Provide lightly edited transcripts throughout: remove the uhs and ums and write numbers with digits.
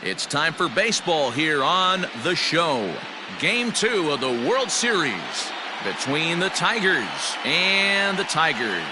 It's time for baseball here on the show. Game 2 of the World Series between the Tigers and the Tigers.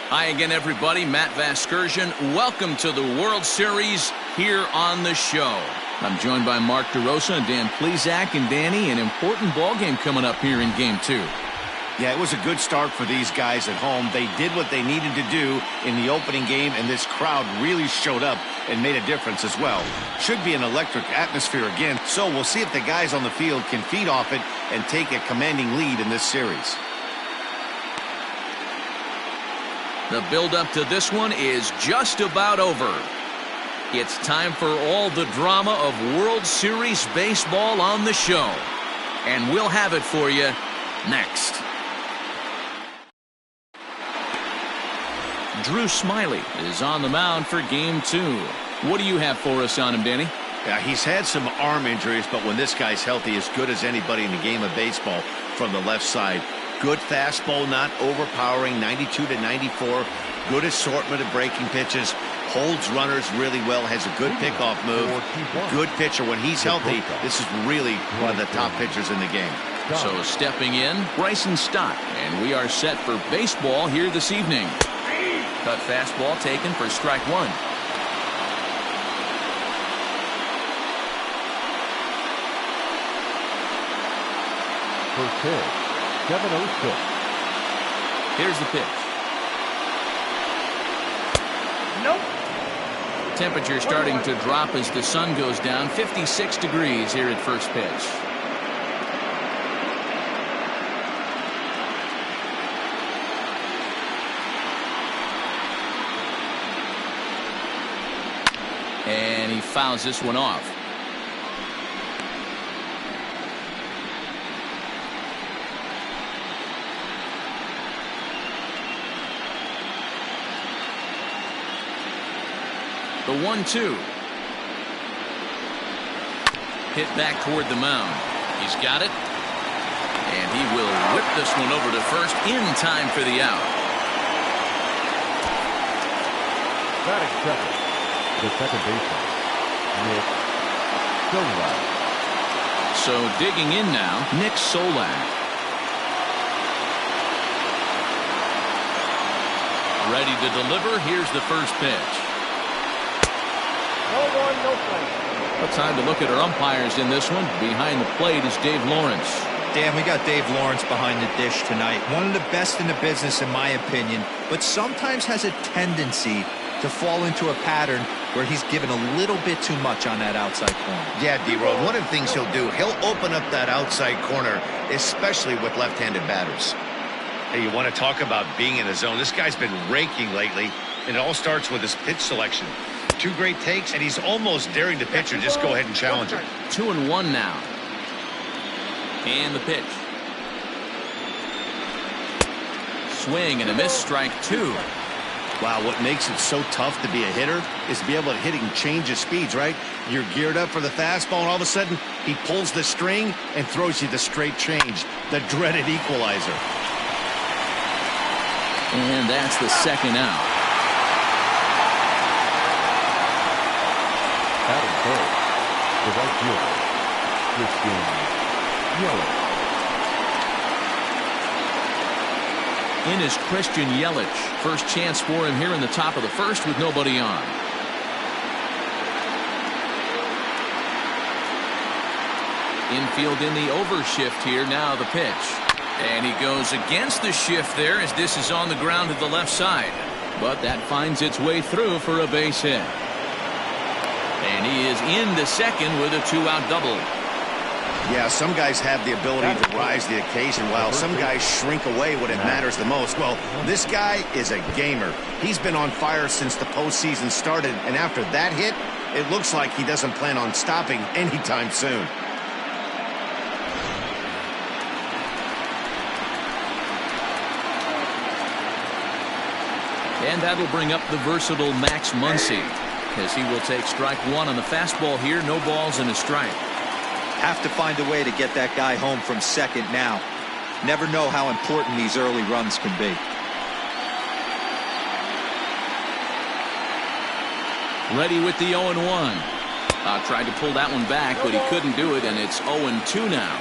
Hi again, everybody. Matt Vasgersian. Welcome to the World Series here on the show. I'm joined by Mark DeRosa and Dan Plesac. And Danny, an important ball game coming up here in Game 2. Yeah, it was a good start for these guys at home. They did what they needed to do in the opening game, and this crowd really showed up and made a difference as well. Should be an electric atmosphere again, so we'll see if the guys on the field can feed off it and take a commanding lead in this series. The build-up to this one is just about over. It's time for all the drama of World Series baseball on the show. And we'll have it for you next. Drew Smyly is on the mound for Game 2. What do you have for us on him, Danny? Yeah, he's had some arm injuries, but when this guy's healthy, as good as anybody in the game of baseball from the left side. Good fastball, not overpowering, 92 to 94. Good assortment of breaking pitches. Holds runners really well, has a good pickoff move. Good pitcher. When he's healthy, this is really one of the top pitchers in the game. So stepping in, Bryson Stott, and we are set for baseball here this evening. Cut fastball taken for strike one. First pitch. 7-0-6. Here's the pitch. Nope. Temperature starting to drop as the sun goes down. 56 degrees here at first pitch. And he fouls this one off. The 1-2. Hit back toward the mound. He's got it. And he will whip this one over to first in time for the out. Batting second. The second baseman, Nick Solak. So digging in now, Nick Solak. Ready to deliver. Here's the first pitch. No one, no play. Well, time to look at our umpires in this one. Behind the plate is Dave Lawrence. Dan, we got Dave Lawrence behind the dish tonight. One of the best in the business, in my opinion, but sometimes has a tendency to fall into a pattern where he's given a little bit too much on that outside corner. Yeah, D-Road, one of the things he'll do, he'll open up that outside corner, especially with left-handed batters. Hey, you want to talk about being in the zone. This guy's been raking lately, and it all starts with his pitch selection. 2 great takes, and he's almost daring the pitcher. Just go ahead and challenge him. 2-1 now. And the pitch. Swing and a miss, strike 2. Wow, what makes it so tough to be a hitter is to be able to hit and change his speeds, right? You're geared up for the fastball, and all of a sudden, he pulls the string and throws you the straight change, the dreaded equalizer. And that's the second out. Batting third. The right fielder, Christian Yelich. In is Christian Yelich. First chance for him here in the top of the first with nobody on. Infield in the overshift here. Now the pitch. And he goes against the shift there as this is on the ground to the left side. But that finds its way through for a base hit. And he is into second with a 2-out double. Yeah, some guys have the ability to rise the occasion while some guys shrink away when it matters the most. Well, this guy is a gamer. He's been on fire since the postseason started, and after that hit, it looks like he doesn't plan on stopping anytime soon. And that'll bring up the versatile Max Muncy, as he will take strike one on the fastball here. No balls and a strike. Have to find a way to get that guy home from second now. Never know how important these early runs can be. Ready with the 0-1. Tried to pull that one back, but he couldn't do it, and it's 0-2 now.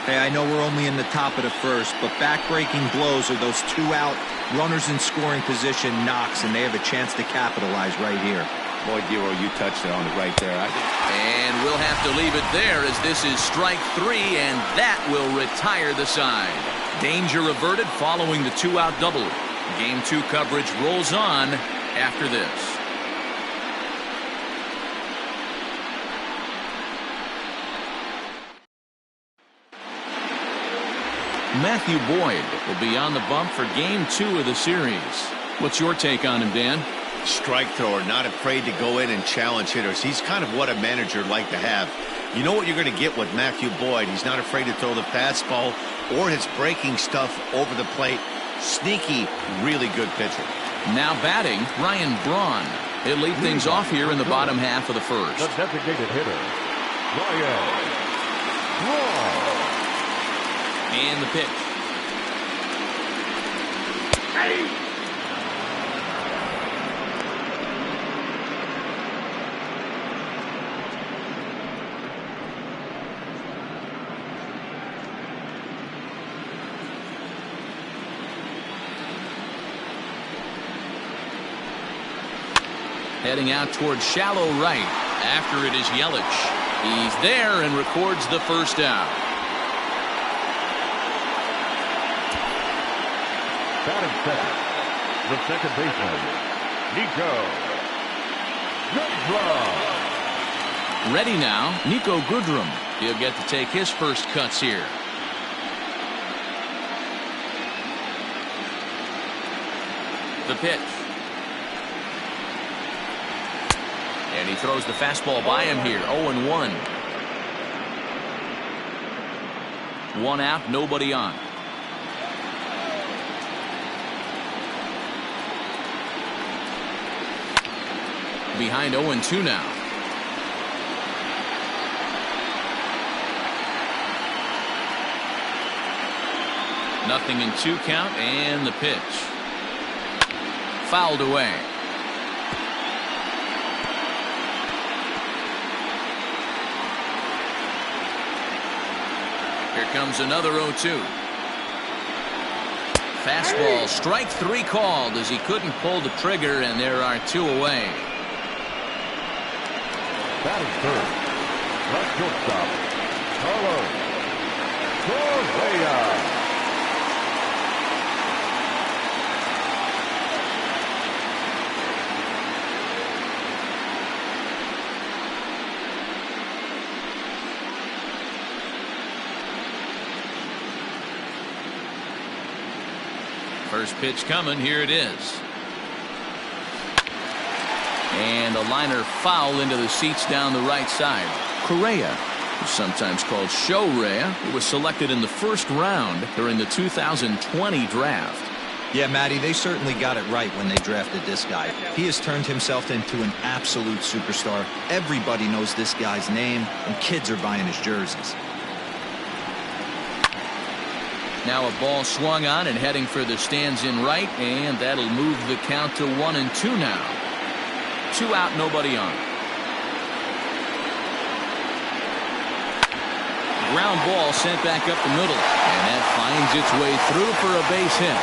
Hey, I know we're only in the top of the first, but back-breaking blows are those 2-out runners in scoring position knocks, and they have a chance to capitalize right here. Boy, Dero, you touched it on it right there. And we'll have to leave it there as this is strike 3, and that will retire the side. Danger averted following the 2-out double. Game 2 coverage rolls on after this. Matthew Boyd will be on the bump for Game 2 of the series. What's your take on him, Dan? Strike thrower, not afraid to go in and challenge hitters. He's kind of what a manager would like to have. You know what you're going to get with Matthew Boyd. He's not afraid to throw the fastball or his breaking stuff over the plate. Sneaky, really good pitcher. Now batting, Ryan Braun. He'll lead things off here in the bottom half of the first. The designated hitter, Ryan Braun. And the pitch. Heading out towards shallow right. After it is Yelich. He's there and records the first out. Batting second, the second baseman, Nico Goodrum. Ready now, Nico Goodrum. He'll get to take his first cuts here. The pitch. And he throws the fastball by him here. 0-1. 1 out, nobody on. Behind 0-2 now. Nothing in 2 count, and the pitch. Fouled away. Here comes another 0-2. Fastball, strike 3 called as he couldn't pull the trigger, and there are 2 away. Batting third, left shortstop, Carlos Correa. First pitch coming, here it is. And a liner foul into the seats down the right side. Correa, who's sometimes called Show-Rea, who was selected in the first round during the 2020 draft. Yeah, Matty, they certainly got it right when they drafted this guy. He has turned himself into an absolute superstar. Everybody knows this guy's name, and kids are buying his jerseys. Now a ball swung on and heading for the stands in right, and that'll move the count to 1-2 now. 2 out, nobody on. Ground ball sent back up the middle, and that finds its way through for a base hit.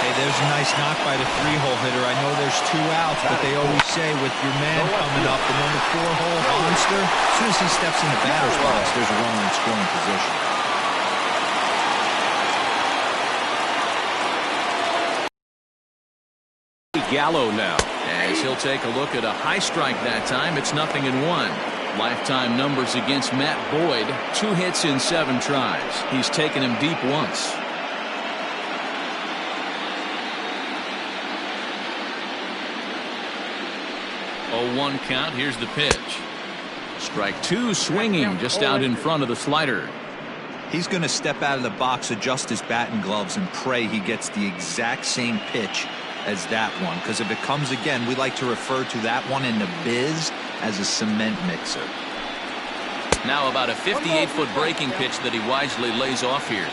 Hey, there's a nice knock by the 3-hole hitter. I know there's 2 outs, but they always say with your man coming up, the number 4-hole monster, as soon as he steps in the batter's box, there's a runner in scoring position. Gallo now, as he'll take a look at a high strike that time. It's 0-1. Lifetime numbers against Matt Boyd, 2 hits in 7 tries. He's taken him deep once. Oh, 1 count. Here's the pitch. Strike 2, swinging just out in front of the slider. He's going to step out of the box, adjust his bat and gloves, and pray he gets the exact same pitch as that one, because if it comes again, we like to refer to that one in the biz as a cement mixer. Now about a 58-foot breaking pitch that he wisely lays off here.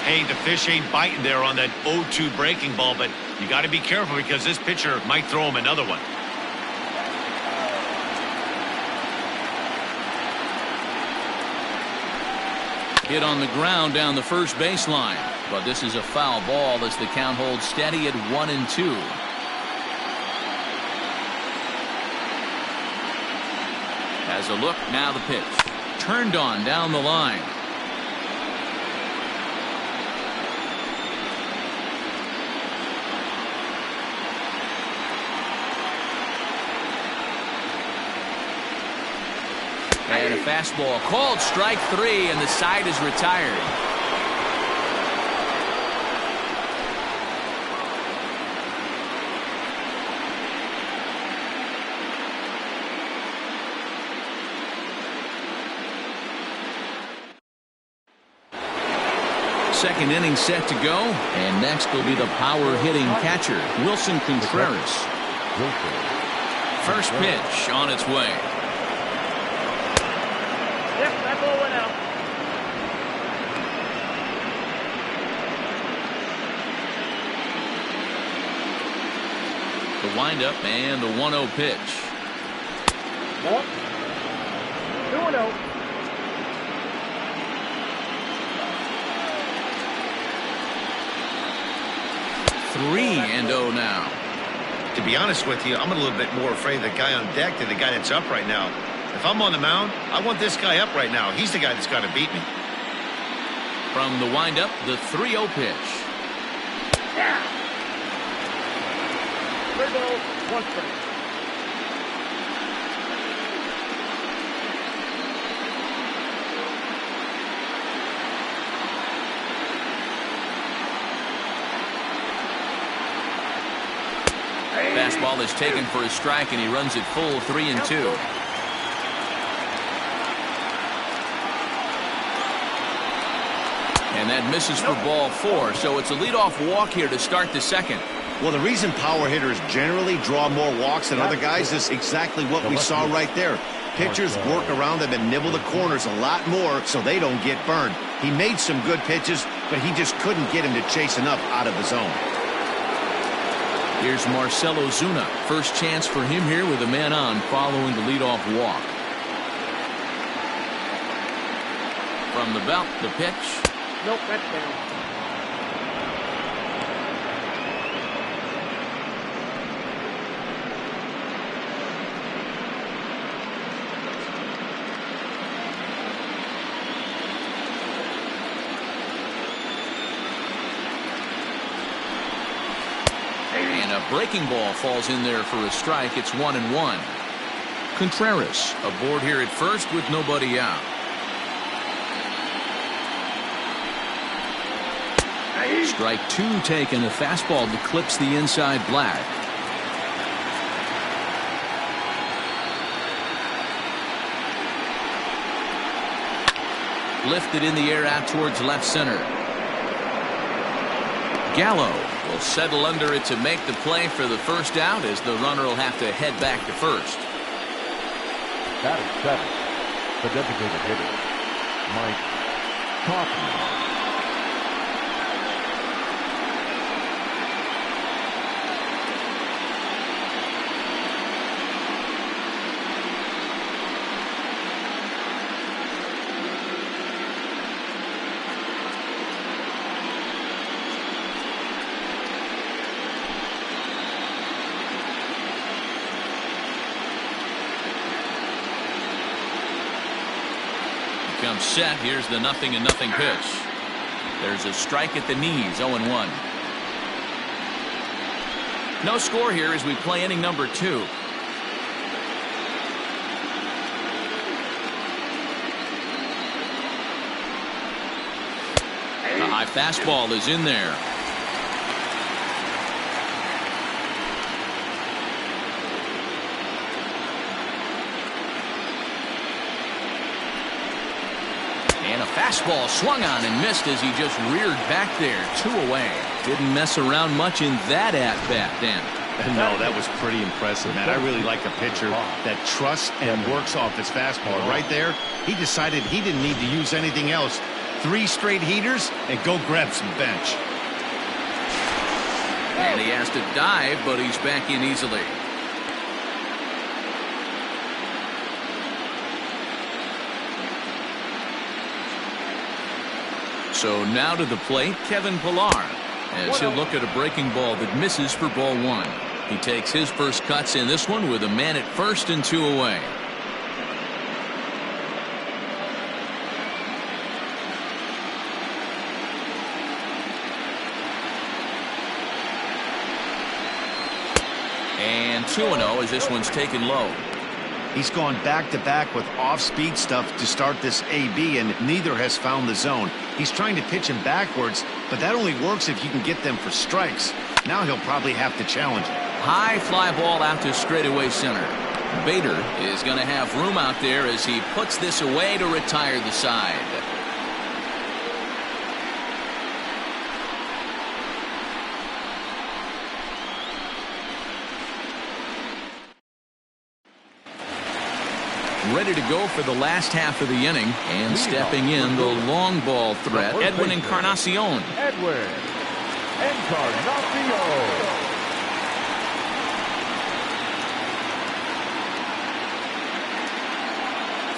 Hey, the fish ain't biting there on that 0-2 breaking ball, but you got to be careful because this pitcher might throw him another one. Hit on the ground down the first baseline, but this is a foul ball as the count holds steady at 1-2. Has a look, now the pitch. Turned on down the line. And a fastball called strike 3, and the side is retired. Second inning set to go, and next will be the power hitting catcher, Wilson Contreras. First pitch on its way. Yep, that ball went out. The windup and the 1-0 pitch. 2-0. 3-0 now. To be honest with you, I'm a little bit more afraid of the guy on deck than the guy that's up right now. If I'm on the mound, I want this guy up right now. He's the guy that's got to beat me. From the windup, the 3-0 pitch. Yeah. 3 balls, 1 strike. Fastball is taken for a strike, and he runs it full 3-2. And that misses for ball 4, so it's a leadoff walk here to start the second. Well, the reason power hitters generally draw more walks than other guys is exactly what we saw right there. Pitchers work around them and nibble the corners a lot more so they don't get burned. He made some good pitches, but he just couldn't get him to chase enough out of the zone. Here's Marcell Ozuna. First chance for him here with a man on following the leadoff walk. From the belt, the pitch. Nope, that's down. And a breaking ball falls in there for a strike. It's 1-1. Contreras aboard here at first with nobody out. Strike 2 taken. A fastball that clips the inside black. Lifted in the air out towards left center. Gallo will settle under it to make the play for the first out, as the runner will have to head back to first. That is 7. The designated hitter, Mike Kaufman. Comes set. Here's the 0-0 pitch. There's a strike at the knees. 0-1. No score here as we play inning number 2. A high fastball is in there. And a fastball swung on and missed as he just reared back there. 2 away. Didn't mess around much in that at-bat, Dan. No, that was pretty impressive, man. I really like a pitcher that trusts and works off his fastball. Right there, he decided he didn't need to use anything else. 3 straight heaters and go grab some bench. And he has to dive, but he's back in easily. So now to the plate, Kevin Pillar, as he'll look at a breaking ball that misses for ball 1. He takes his first cuts in this one with a man at first and 2 away. And 2-0 as this one's taken low. He's gone back-to-back with off-speed stuff to start this AB, and neither has found the zone. He's trying to pitch him backwards, but that only works if you can get them for strikes. Now he'll probably have to challenge it. High fly ball out to straightaway center. Bader is going to have room out there as he puts this away to retire the side. Ready to go for the last half of the inning, and stepping in the long ball threat, Edwin Encarnacion. Edwin Encarnacion.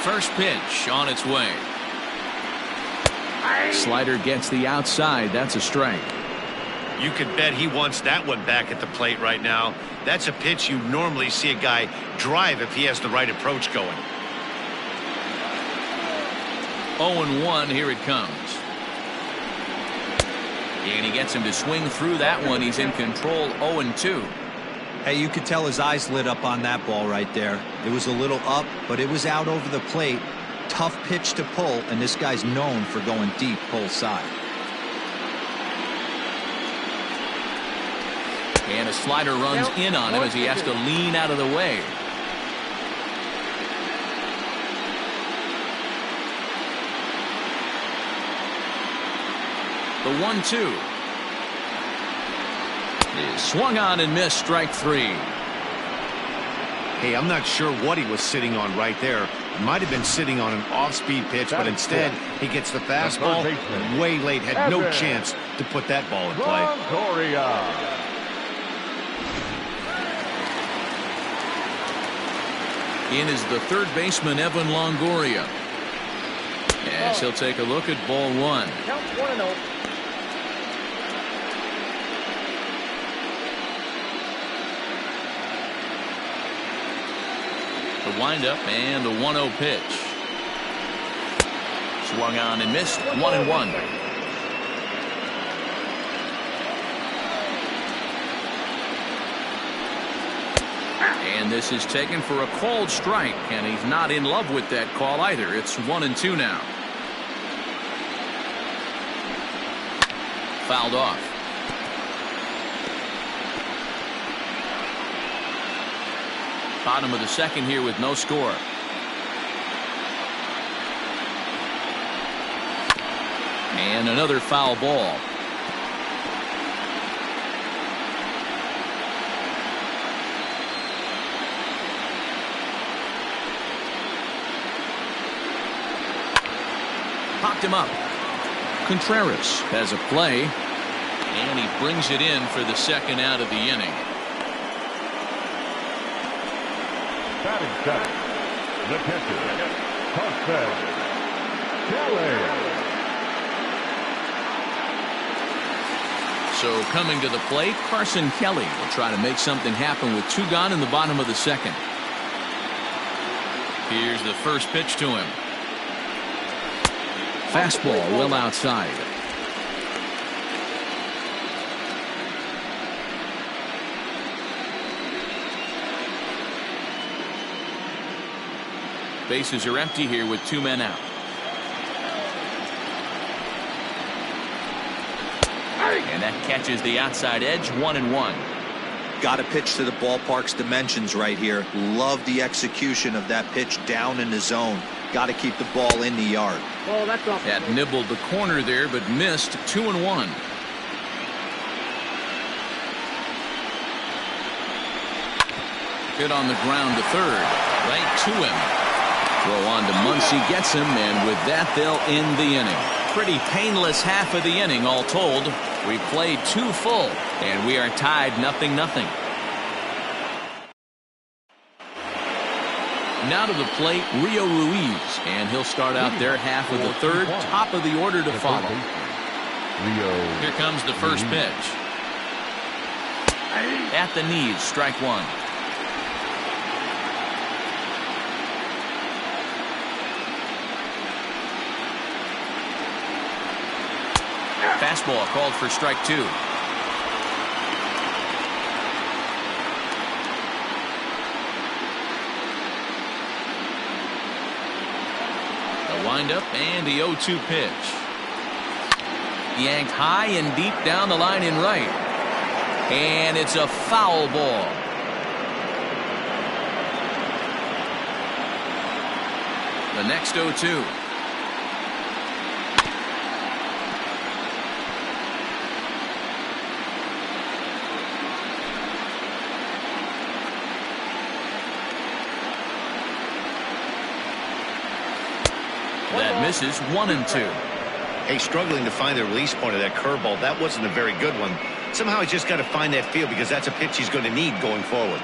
First pitch on its way. Slider gets the outside. That's a strike. You could bet he wants that one back at the plate right now. That's a pitch you normally see a guy drive if he has the right approach going. 0-1, here it comes. And he gets him to swing through that one. He's in control. 0-2. Hey, you could tell his eyes lit up on that ball right there. It was a little up, but it was out over the plate. Tough pitch to pull, and this guy's known for going deep pull side. And a slider runs in on him as he has to lean out of the way. The 1-2 is swung on and missed, strike 3. Hey, I'm not sure what he was sitting on right there. He might have been sitting on an off-speed pitch, but instead he gets the fastball way late. Had no chance to put that ball in play. In is the third baseman, Evan Longoria, as he'll take a look at ball 1. Count 1-0. The windup and the 1-0 pitch. Swung on and missed. 1-1. And this is taken for a called strike, and he's not in love with that call either. It's 1-2 now. Fouled off. Bottom of the second here with no score. And another foul ball. Popped him up. Contreras has a play, and he brings it in for the second out of the inning. Batting seven, the catcher, Carson Kelly. So coming to the plate, Carson Kelly will try to make something happen with 2 gone in the bottom of the second. Here's the first pitch to him. Fastball well outside. Bases are empty here with 2 men out. And that catches the outside edge. 1-1. Got to pitch to the ballpark's dimensions right here. Love the execution of that pitch down in the zone. Got to keep the ball in the yard. Oh, that's off. That nibbled the corner there, but missed. 2-1. Hit on the ground to third. Right to him. Throw on to Muncy, gets him, and with that, they'll end the inning. Pretty painless half of the inning, all told. We played 2 full, and we are tied 0-0. Now to the plate, Rio Ruiz, and he'll start out their half of the third, top of the order to follow. Here comes the first pitch. At the knees, strike 1. Fastball called for strike 2. The windup and the 0-2 pitch. Yanked high and deep down the line in right. And it's a foul ball. The next 0-2. That misses. 1-2. Hey, struggling to find the release point of that curveball. That wasn't a very good one. Somehow he's just got to find that feel, because that's a pitch he's going to need going forward.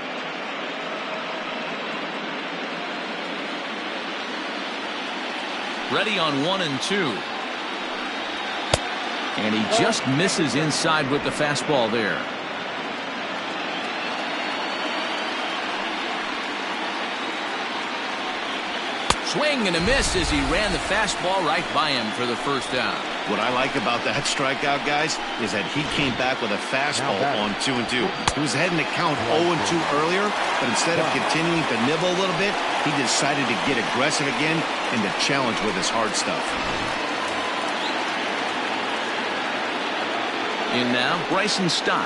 Ready on 1-2. And he just misses inside with the fastball there. Swing and a miss as he ran the fastball right by him for the first out. What I like about that strikeout, guys, is that he came back with a fastball on 2-2. He was heading to count 0-2 earlier, but instead of continuing to nibble a little bit, he decided to get aggressive again and to challenge with his hard stuff. In now, Bryson Stott.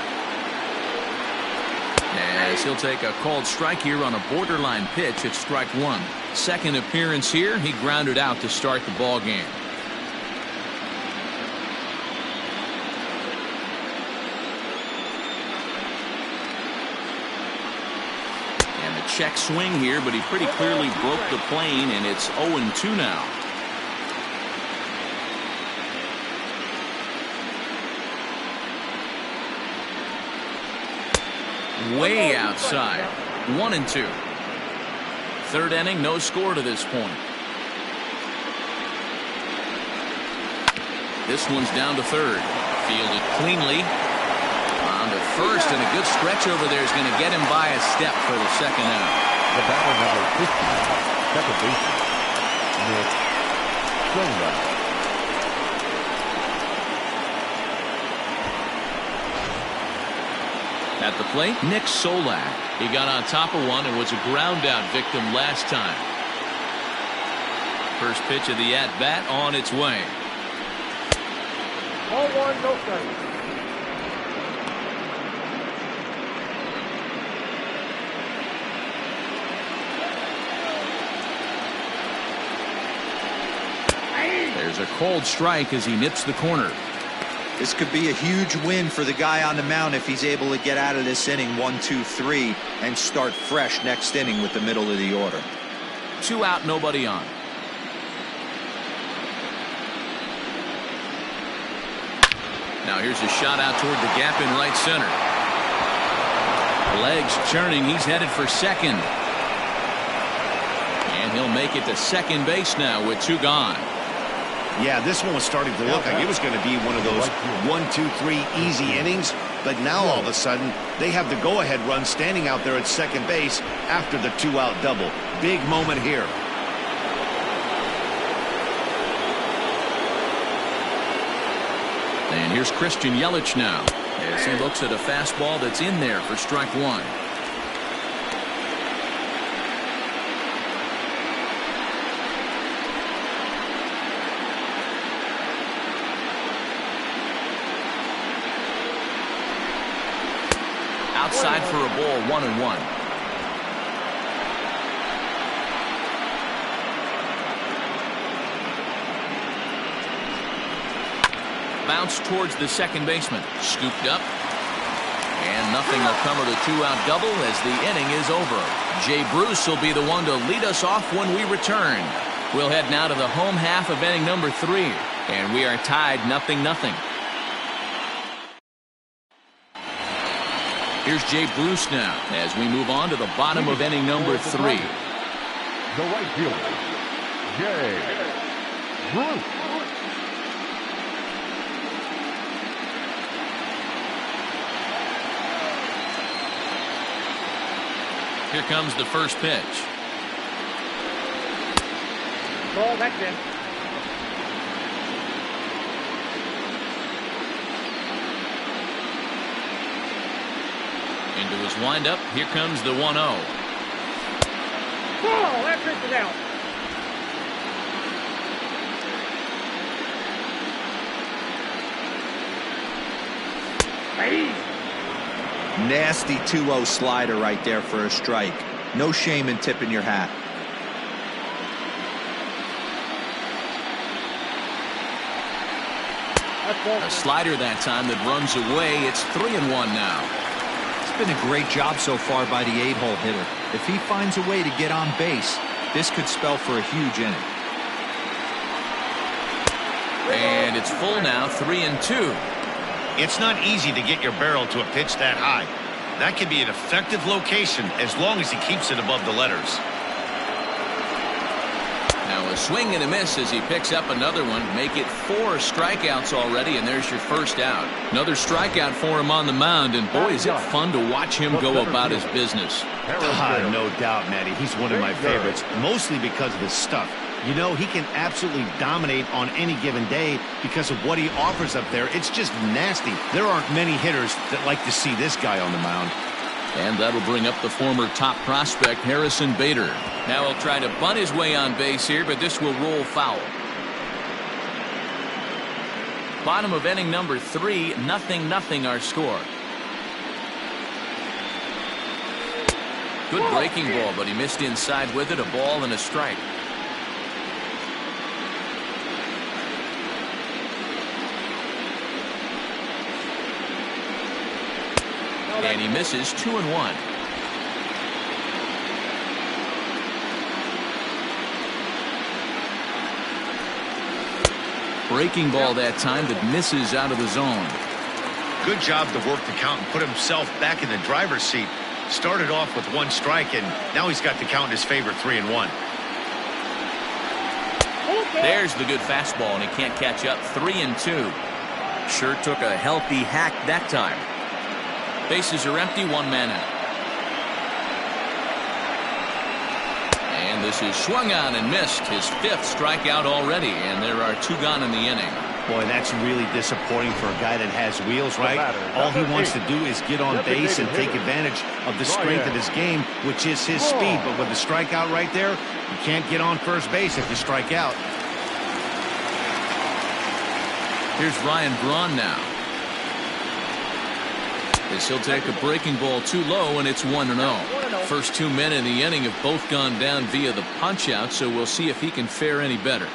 As he'll take a called strike here on a borderline pitch at strike 1. Second appearance here, he grounded out to start the ball game. And the check swing here, but he pretty clearly broke the plane, and it's 0-2 now. Way outside. 1-2. Third inning, no score to this point. This one's down to third. Fielded cleanly. On to first, and a good stretch over there is going to get him by a step for the second out. The batter number 50, second baseman, Nick Solak. At the plate, Nick Solak. He got on top of one and was a ground out victim last time. First pitch of the at-bat on its way. 0-1, no strikes. There's a cold strike as he nips the corner. This could be a huge win for the guy on the mound if he's able to get out of this inning 1-2-3 and start fresh next inning with the middle of the order. 2 out, nobody on. Now here's a shot out toward the gap in right center. Legs churning. He's headed for second. And he'll make it to second base now with 2 gone. Yeah, this one was starting to look like it was going to be one of those 1-2-3 easy innings, but now all of a sudden they have the go-ahead run standing out there at second base after the 2-out double. Big moment here. And here's Christian Yelich now as he looks at a fastball that's in there for strike 1. Outside for a ball, 1-1. Bounce towards the second baseman. Scooped up. And nothing will come of the two-out double as the inning is over. Jay Bruce will be the one to lead us off when we return. We'll head now to the home half of inning number 3. And we are tied 0-0. Here's Jay Bruce now as we move on to the bottom of inning number 3. The right fielder, Jay Bruce. Here comes the first pitch. Ball, that's in. Into his windup. Here comes the 1-0. Ball, that pitch is out. Hey. Nasty 2-0 slider right there for a strike. No shame in tipping your hat. A slider that time that runs away. It's 3-1 now. It's been a great job so far by the 8-hole hitter. If he finds a way to get on base, this could spell for a huge inning. And it's full now, 3-2. It's not easy to get your barrel to a pitch that high. That can be an effective location as long as he keeps it above the letters. Now a swing and a miss as he picks up another one. Make it 4 strikeouts already, and there's your first out. Another strikeout for him on the mound, and boy, is it fun to watch him go about his business. No doubt, Matty. He's one of my favorites, mostly because of his stuff. You know, he can absolutely dominate on any given day because of what he offers up there. It's just nasty. There aren't many hitters that like to see this guy on the mound. And that'll bring up the former top prospect, Harrison Bader. Now he'll try to bunt his way on base here, but this will roll foul. Bottom of inning number 3, 0-0 our score. Good breaking ball, but he missed inside with it. A ball and a strike. And he misses 2-1. Breaking ball that time that misses out of the zone. Good job to work the count and put himself back in the driver's seat. Started off with 1 strike, and now he's got the count in his favor, 3-1. There's the good fastball, and he can't catch up. 3-2. Sure took a healthy hack that time. Bases are empty, 1 man out. And this is swung on and missed. His 5th strikeout already, and there are 2 gone in the inning. Boy, that's really disappointing for a guy that has wheels, right? All he wants to do is get on base and take advantage of the strength of his game, which is his speed. But with the strikeout right there, you can't get on first base if you strike out. Here's Ryan Braun now. As he'll take a breaking ball too low, and it's 1-0. First 2 men in the inning have both gone down via the punch out, so we'll see if he can fare any better.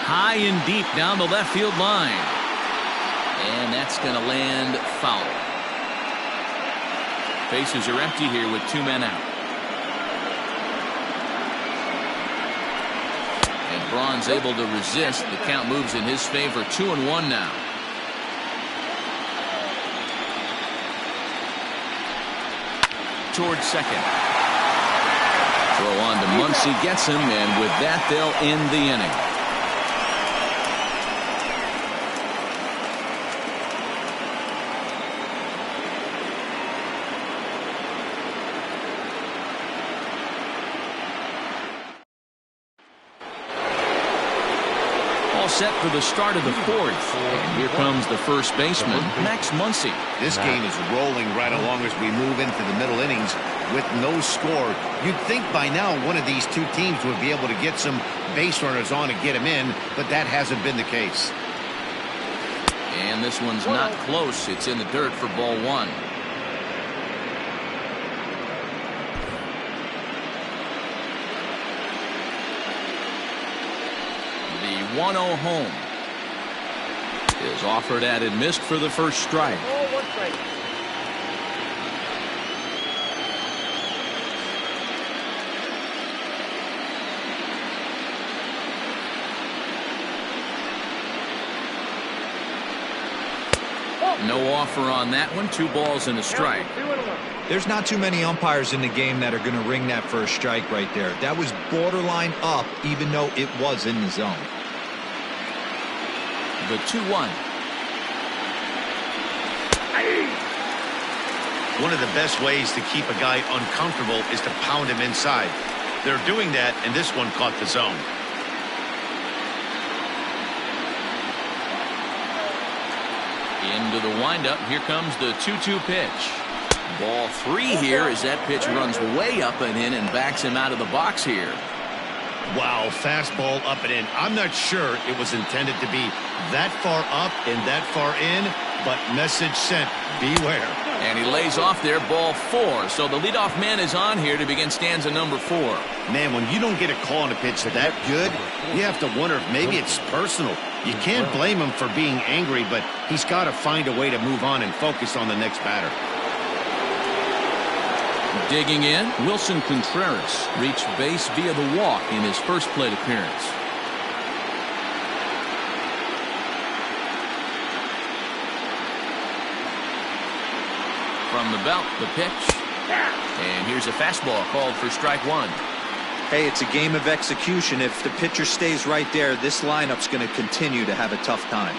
High and deep down the left field line. And that's going to land foul. Bases are empty here with 2 men out. Braun's able to resist. The count moves in his favor. 2-1 now. Towards second. Throw on to Muncy, gets him, and with that they'll end the inning. Set for the start of the 4th. And here comes the first baseman, Max Muncy. This game is rolling right along as we move into the middle innings with no score. You'd think by now one of these 2 teams would be able to get some base runners on and get them in, but that hasn't been the case. And this one's not close. It's in the dirt for ball 1. 1-0 home. Is offered at and missed for the first strike. Oh, 1 strike. No offer on that one. 2 balls and a strike. 2-1. There's not too many umpires in the game that are going to ring that first strike right there. That was borderline up, even though it was in the zone. The 2-1. One of the best ways to keep a guy uncomfortable is to pound him inside. They're doing that, and this one caught the zone. Into the windup. Here comes the 2-2 pitch. Ball 3 here as that pitch runs way up and in and backs him out of the box here. Wow, fastball up and in. I'm not sure it was intended to be that far up and that far in, but message sent, beware. And he lays off there, ball 4. So the leadoff man is on here to begin stanza number 4. Man, when you don't get a call on a pitch that good, you have to wonder if maybe it's personal. You can't blame him for being angry, but he's got to find a way to move on and focus on the next batter. Digging in, Wilson Contreras reached base via the walk in his first plate appearance. From the belt, the pitch. And here's a fastball called for strike 1. Hey, it's a game of execution. If the pitcher stays right there, this lineup's going to continue to have a tough time.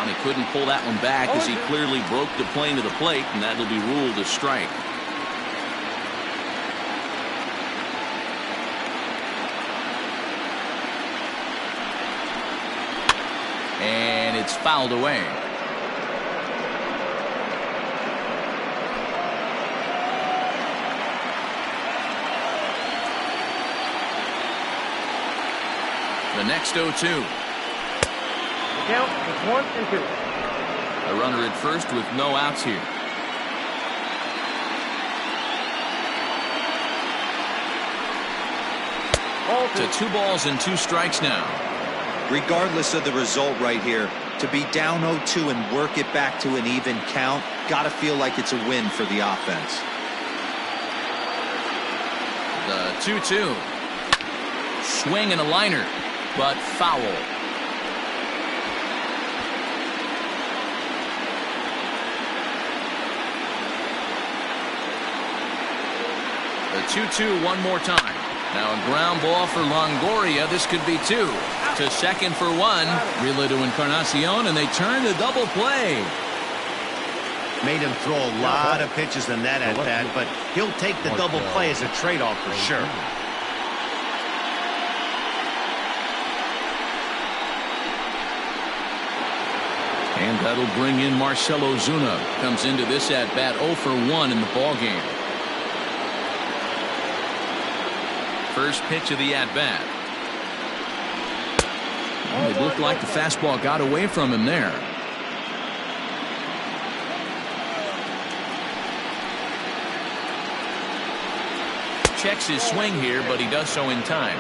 He couldn't pull that one back as he clearly broke the plane to the plate, and that'll be ruled a strike. And it's fouled away. The next 0-2. Count is 1-2. A runner at first with no outs here. To 2 balls and 2 strikes now. Regardless of the result right here, to be down 0-2 and work it back to an even count, got to feel like it's a win for the offense. The 2-2. Swing and a liner, but foul. The 2-2 one more time. Now a ground ball for Longoria. This could be 2. To second for 1. Relay to Encarnacion, and they turn the double play. Made him throw a lot of pitches in that at bat, but he'll take the double play as a trade-off for sure. And that'll bring in Marcell Ozuna. Comes into this at bat 0 for 1 in the ball game. First pitch of the at-bat. Well, it looked like the fastball got away from him there. Checks his swing here, but he does so in time.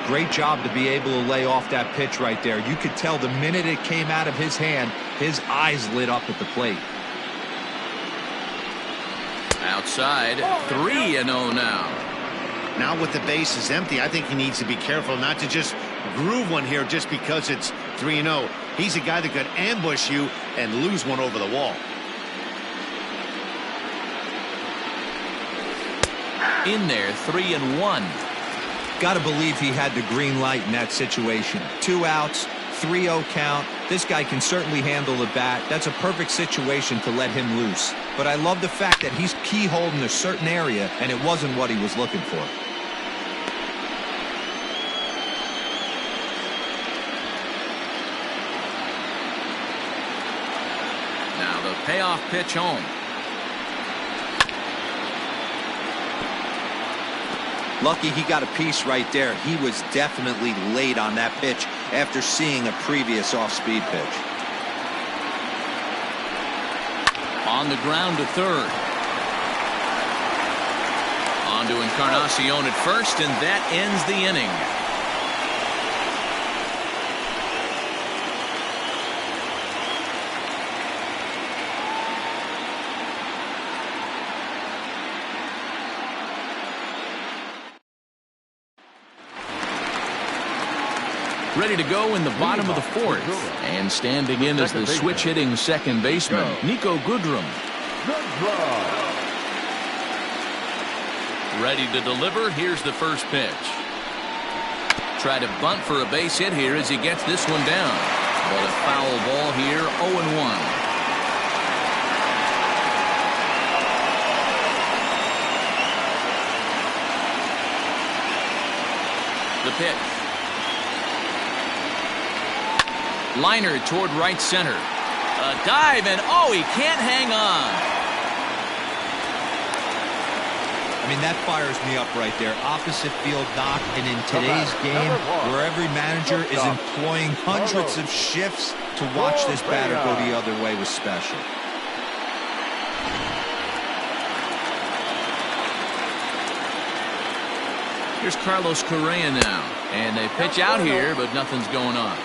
Great job to be able to lay off that pitch right there. You could tell the minute it came out of his hand, his eyes lit up at the plate. Outside, 3-0 now. Now with the bases empty, I think he needs to be careful not to just groove one here just because it's 3-0. He's a guy that could ambush you and lose one over the wall. In there, 3-1. Got to believe he had the green light in that situation. 2 outs, 3-0 count. This guy can certainly handle the bat. That's a perfect situation to let him loose. But I love the fact that he's keyholed in a certain area, and it wasn't what he was looking for. Now the payoff pitch home. Lucky he got a piece right there. He was definitely late on that pitch after seeing a previous off-speed pitch. On the ground to third. On to Encarnacion at first, and that ends the inning. Ready to go in the bottom of the fourth. And standing in as the switch-hitting second baseman, Nico Goodrum. Ready to deliver. Here's the first pitch. Try to bunt for a base hit here as he gets this one down. But a foul ball here, 0-1. The pitch. Liner toward right center. A dive, and oh, he can't hang on. I mean, that fires me up right there. Opposite field knock, and in today's game, where every manager is employing hundreds of shifts, to watch this batter go the other way was special. Here's Carlos Correa now, and they pitch out here, but nothing's going on.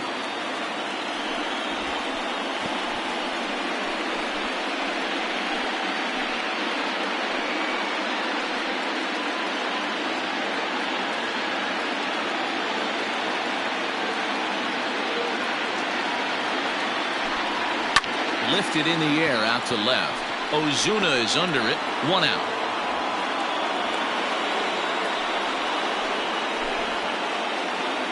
Lifted in the air out to left. Ozuna is under it. 1 out.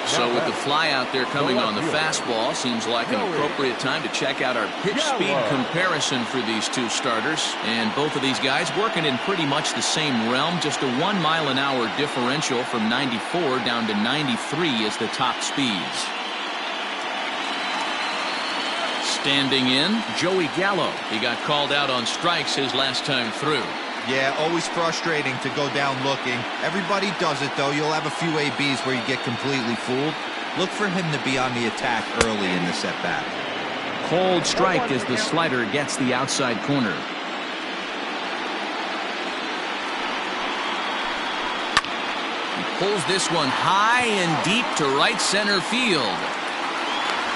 So with the fly out there coming on the fastball, seems like an appropriate time to check out our pitch speed comparison for these two starters. And both of these guys working in pretty much the same realm. Just a 1 mile-an-hour differential from 94 down to 93 is the top speeds. Standing in, Joey Gallo. He got called out on strikes his last time through. Yeah, always frustrating to go down looking. Everybody does it, though. You'll have a few ABs where you get completely fooled. Look for him to be on the attack early in this at-bat. Cold strike as the slider gets the outside corner. He pulls this one high and deep to right center field.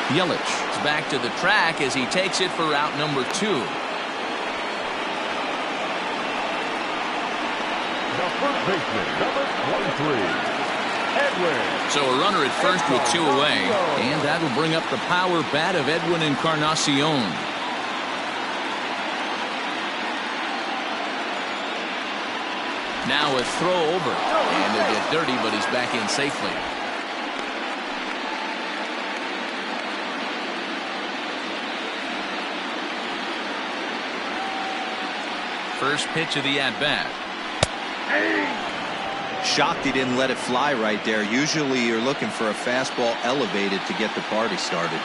Yelich is back to the track as he takes it for out number 2. The first baseman, number 23, Edwin. So a runner at first with 2 away, and that'll bring up the power bat of Edwin Encarnacion. Now a throw over, and he'll get dirty, but he's back in safely. First pitch of the at-bat. Shocked he didn't let it fly right there. Usually you're looking for a fastball elevated to get the party started.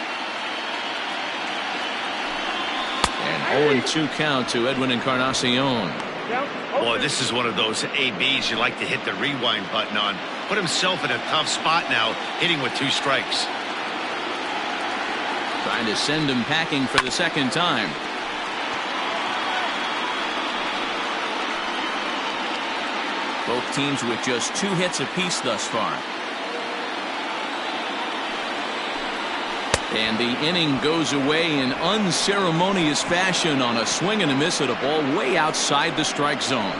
And 0-2 count to Edwin Encarnacion. Boy, this is one of those ABs you like to hit the rewind button on. Put himself in a tough spot now, hitting with 2 strikes. Trying to send him packing for the second time. Both teams with just 2 hits apiece thus far. And the inning goes away in unceremonious fashion on a swing and a miss at a ball way outside the strike zone.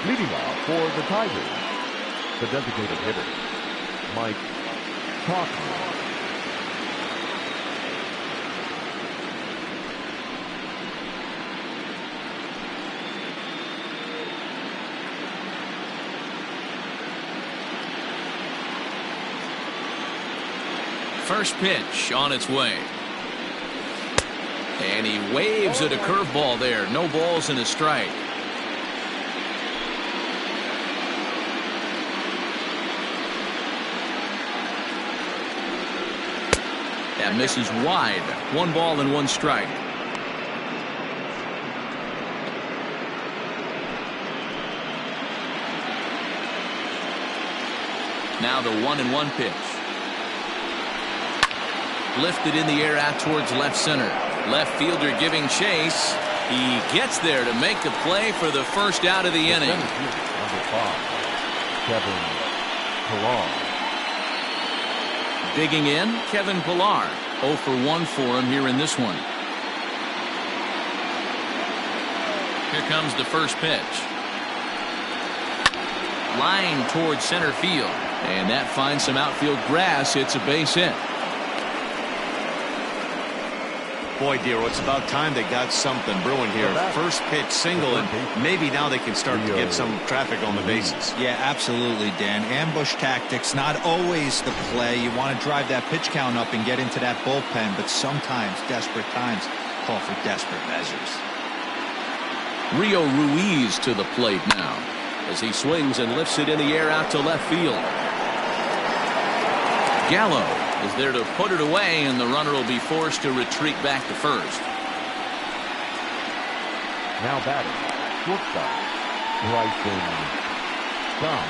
Leading off for the Tigers, the designated hitter, Mike Parker. First pitch on its way. And he waves at a curveball there. No balls and a strike. That misses wide. 1 ball and 1 strike. Now the 1-1 pitch. Lifted in the air out towards left center. Left fielder giving chase. He gets there to make the play for the first out of the inning. Number 5, Kevin Pillar. Digging in, Kevin Pillar. 0 for 1 for him here in this one. Here comes the first pitch. Line towards center field. And that finds some outfield grass. It's a base hit. Boy, Dero, it's about time they got something brewing here. First pitch single, and maybe now they can start to get some traffic on the bases. Yeah, absolutely, Dan. Ambush tactics, not always the play. You want to drive that pitch count up and get into that bullpen, but sometimes desperate times call for desperate measures. Rio Ruiz to the plate now as he swings and lifts it in the air out to left field. Gallo is there to put it away, and the runner will be forced to retreat back to first. Now batting, shortstop, Bryson Stott.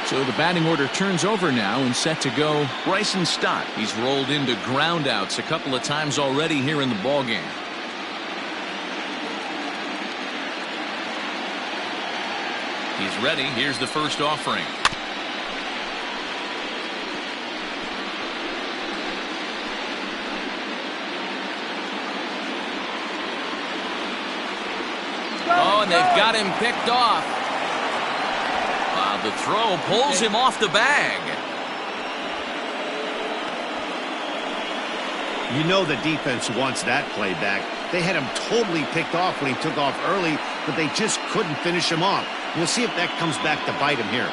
So the batting order turns over now and set to go. Bryson Stott. He's rolled into groundouts a couple of times already here in the ballgame. He's ready. Here's the first offering. Oh, and they've got him picked off. Wow, the throw pulls him off the bag. You know the defense wants that play back. They had him totally picked off when he took off early, but they just couldn't finish him off. We'll see if that comes back to bite him here.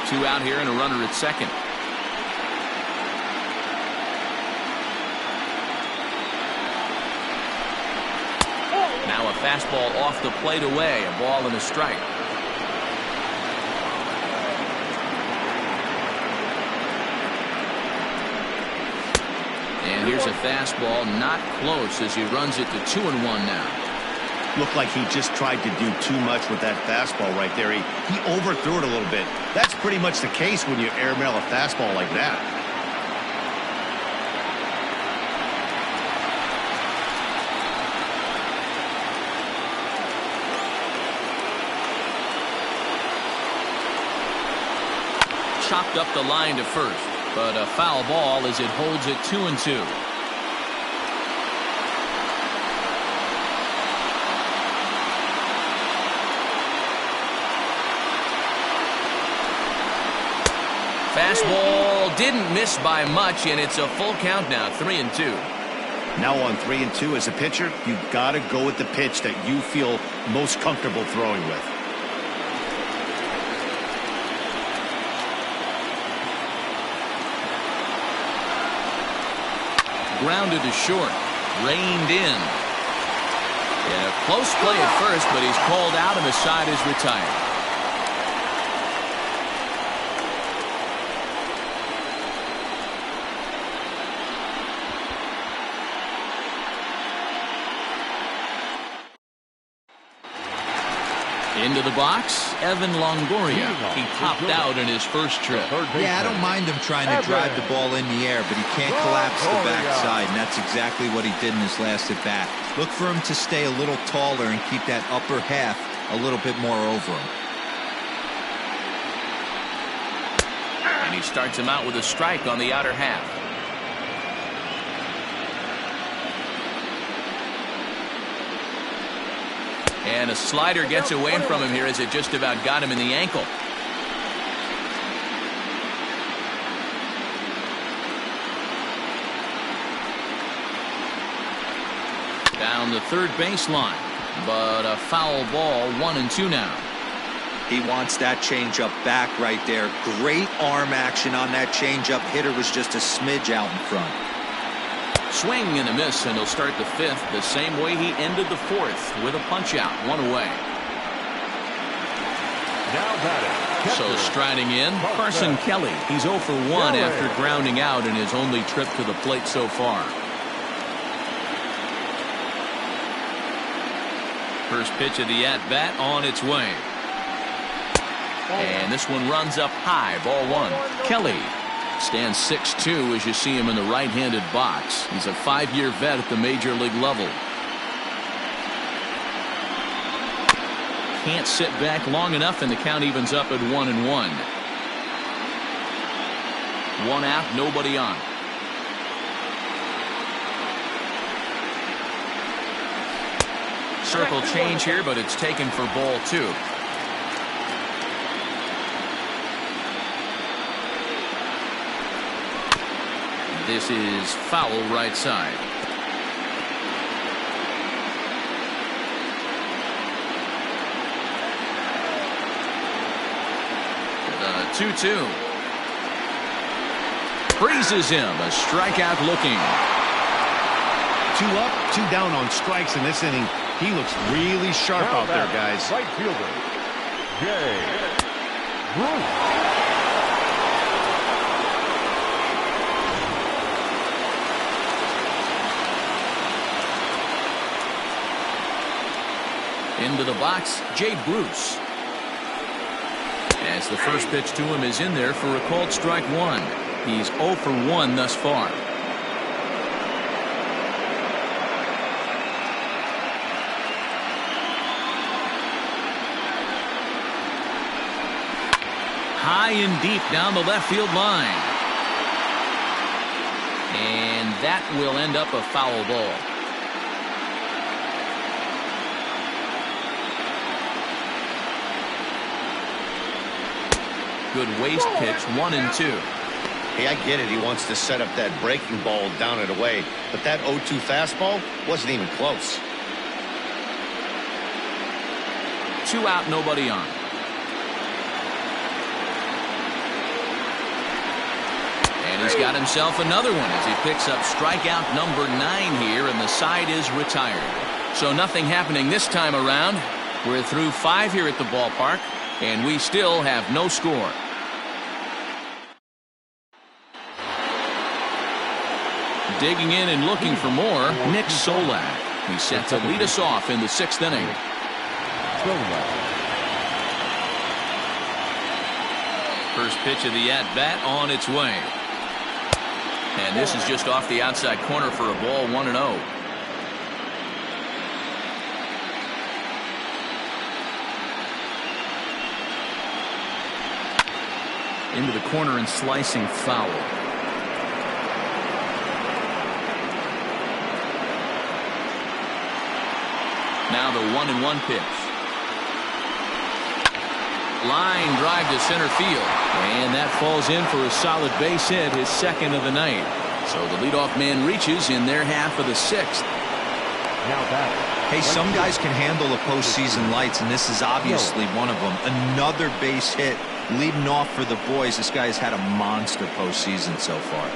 Two out here and a runner at second. Now a fastball off the plate away. A ball and a strike. And here's a fastball not close as he runs it to 2-1 now. Looked like he just tried to do too much with that fastball right there. He overthrew it a little bit. That's pretty much the case when you airmail a fastball like that. Chopped up the line to first, but a foul ball as it holds it 2-2. Fastball didn't miss by much, and it's a full count now, 3-2. Now on 3-2 as a pitcher, you've got to go with the pitch that you feel most comfortable throwing with. Grounded to short, reined in. Yeah, close play at first, but he's called out and the side is retired. Into the box, Evan Longoria. He popped out in his first trip. Yeah, I don't mind him trying to drive the ball in the air, but he can't collapse the backside, and that's exactly what he did in his last at bat. Look for him to stay a little taller and keep that upper half a little bit more over him. And he starts him out with a strike on the outer half. And a slider gets away from him here as it just about got him in the ankle. Down the third baseline, but a foul ball, 1-2 now. He wants that changeup back right there. Great arm action on that changeup. Hitter was just a smidge out in front. Swing and a miss, and he'll start the fifth the same way he ended the fourth, with a punch out, 1 away. Now batting. So striding in, Carson Kelly. He's 0 for 1 after grounding out in his only trip to the plate so far. First pitch of the at-bat on its way. And this one runs up high, ball 1. Kelly stands 6'2" as you see him in the right-handed box. He's a 5-year vet at the major league level. Can't sit back long enough, and the count evens up at 1-1. 1 out, nobody on. Circle change here, but it's taken for ball 2. This is foul right side. The 2-2. Freezes him. A strikeout looking. 2 up, 2 down on strikes in this inning. He looks really sharp out there, guys. Right fielder, Jay Bruce. Into the box, Jay Bruce. As the first pitch to him is in there for a called strike 1. He's 0 for 1 thus far. High and deep down the left field line. And that will end up a foul ball. Good waist pitch, 1-2. Hey, I get it. He wants to set up that breaking ball down and away, but that 0-2 fastball wasn't even close. 2 out, nobody on. And he's got himself another one as he picks up strikeout number 9 here, and the side is retired. So nothing happening this time around. We're through 5 here at the ballpark, and we still have no score. Digging in and looking for more, Nick Solak. He's set to lead us off in the 6th inning. First pitch of the at-bat on its way. And this is just off the outside corner for a ball, 1-0. Into the corner and slicing foul. Now the 1-1 pitch. Line drive to center field. And that falls in for a solid base hit, his 2nd of the night. So the leadoff man reaches in their half of the 6th. Hey, some guys can handle the postseason lights, and this is obviously one of them. Another base hit leading off for the boys. This guy's had a monster postseason so far.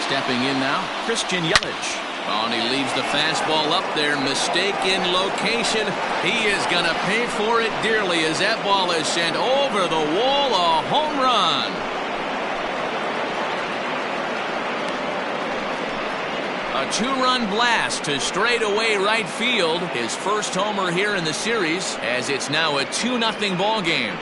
Stepping in now, Christian Yelich. Oh, and he leaves the fastball up there. Mistaken location. He is going to pay for it dearly as that ball is sent over the wall. A home run. A 2-run blast to straightaway right field. His first homer here in the series, as it's now a 2-0 ball game.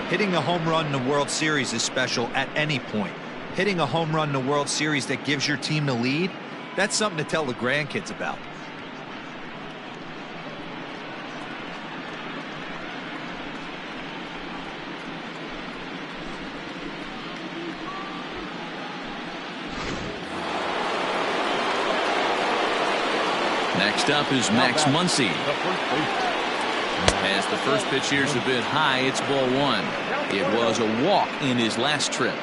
Hitting a home run in the World Series is special at any point. Hitting a home run in the World Series that gives your team the lead, that's something to tell the grandkids about. Next up is Max Muncy. As the first pitch here is a bit high, it's ball 1. It was a walk in his last trip.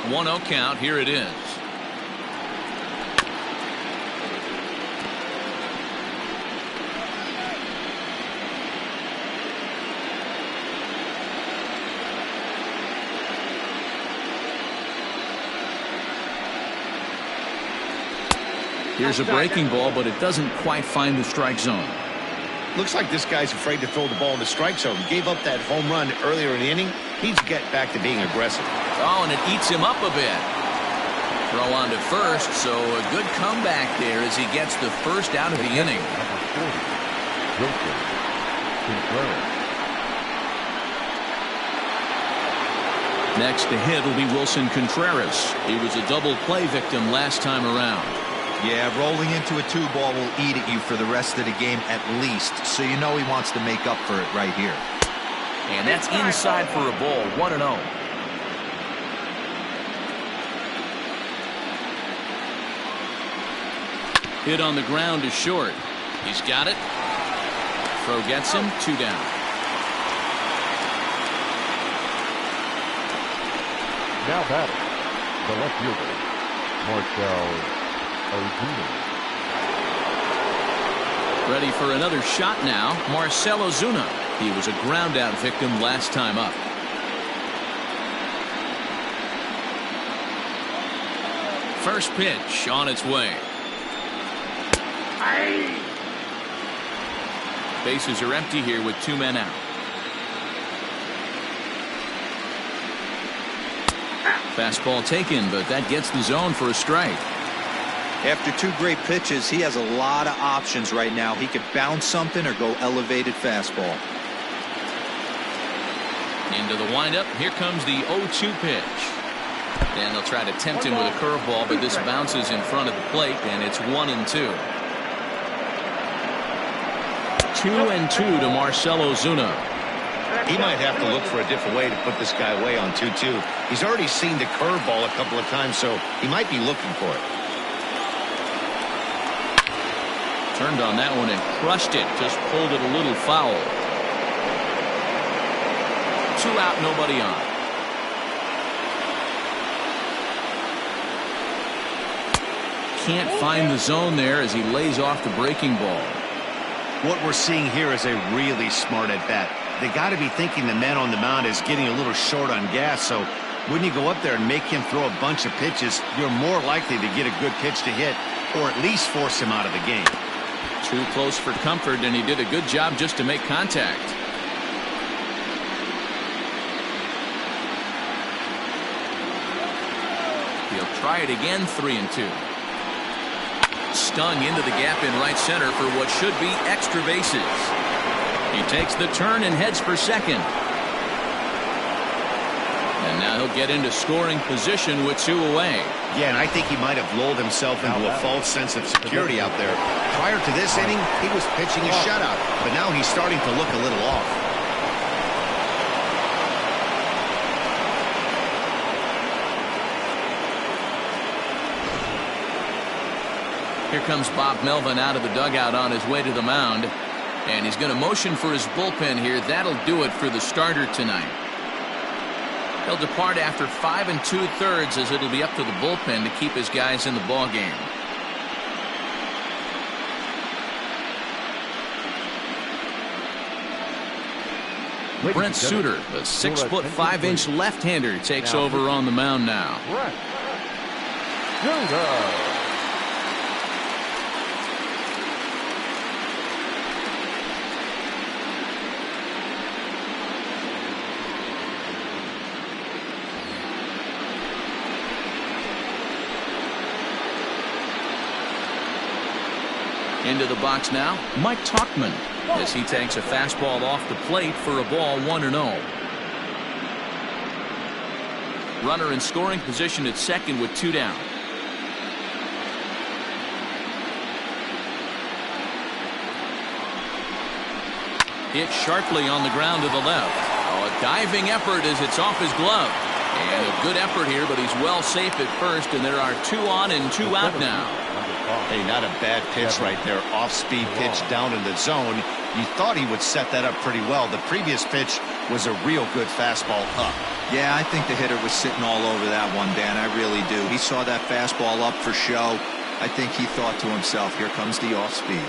1-0 count. Here it is. Here's a breaking ball, but it doesn't quite find the strike zone. Looks like this guy's afraid to throw the ball in the strike zone. Gave up that home run earlier in the inning. Needs to get back to being aggressive. Oh, and it eats him up a bit. Throw on to first, so a good comeback there as he gets the first out of the inning. Next to hit will be Wilson Contreras. He was a double play victim last time around. Yeah, rolling into a 2-ball will eat at you for the rest of the game at least, so you know he wants to make up for it right here. And that's inside for a ball, 1-0. Hit on the ground to short. He's got it. Throw gets him, 2 down. Now batting, the left fielder, Marcell Ozuna. Ready for another shot now, Marcell Ozuna. He was a ground out victim last time up. First pitch on its way. Bases are empty here with 2 men out. Fastball taken, but that gets the zone for a strike. After 2 great pitches, he has a lot of options right now. He could bounce something or go elevated fastball. Into the windup. Here comes the 0-2 pitch. And they'll try to tempt him with a curveball, but this bounces in front of the plate, and it's 1-2. 2-2 to Marcell Ozuna. He might have to look for a different way to put this guy away on 2-2. He's already seen the curveball a couple of times, so he might be looking for it. Turned on that one and crushed it. Just pulled it a little foul. 2 out, nobody on. Can't find the zone there as he lays off the breaking ball. What we're seeing here is a really smart at bat. They got to be thinking the man on the mound is getting a little short on gas, so when you go up there and make him throw a bunch of pitches, you're more likely to get a good pitch to hit or at least force him out of the game. Too close for comfort, and he did a good job just to make contact. He'll try it again, 3-2. Stung into the gap in right center for what should be extra bases. He takes the turn and heads for second. And now he'll get into scoring position with 2 away. Yeah, and I think he might have lulled himself into a false sense of security out there. Prior to this inning, he was pitching a shutout, but now he's starting to look a little off. Here comes Bob Melvin out of the dugout on his way to the mound. And he's going to motion for his bullpen here. That'll do it for the starter tonight. He'll depart after 5 2/3 as it'll be up to the bullpen to keep his guys in the ball game. Brent Suter, the 6'5" left-hander, takes over on the mound now. Into the box now, Mike Tauchman, as he takes a fastball off the plate for a ball, 1-0. Runner in scoring position at second with 2 down. Hit sharply on the ground to the left. Oh, a diving effort as it's off his glove. And a good effort here, but he's well safe at first, and there are 2 on and 2 out now. Hey, not a bad pitch right there. Off-speed pitch down in the zone. You thought he would set that up pretty well. The previous pitch was a real good fastball up. Yeah, I think the hitter was sitting all over that one, Dan. I really do. He saw that fastball up for show. I think he thought to himself, here comes the off speed.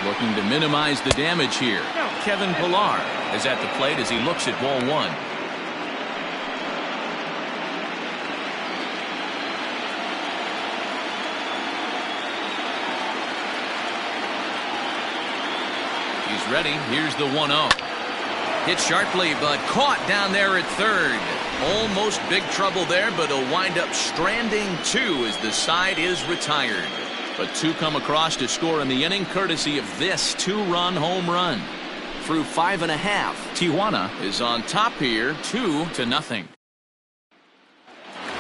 Looking to minimize the damage here. Kevin Pillar is at the plate as he looks at ball one. He's ready. Here's the 1-0. Hit sharply, but caught down there at third. Almost big trouble there, but a wind up stranding two as the side is retired. But two come across to score in the inning, courtesy of this two-run home run. Through 5 1/2, Tijuana is on top here, 2-0.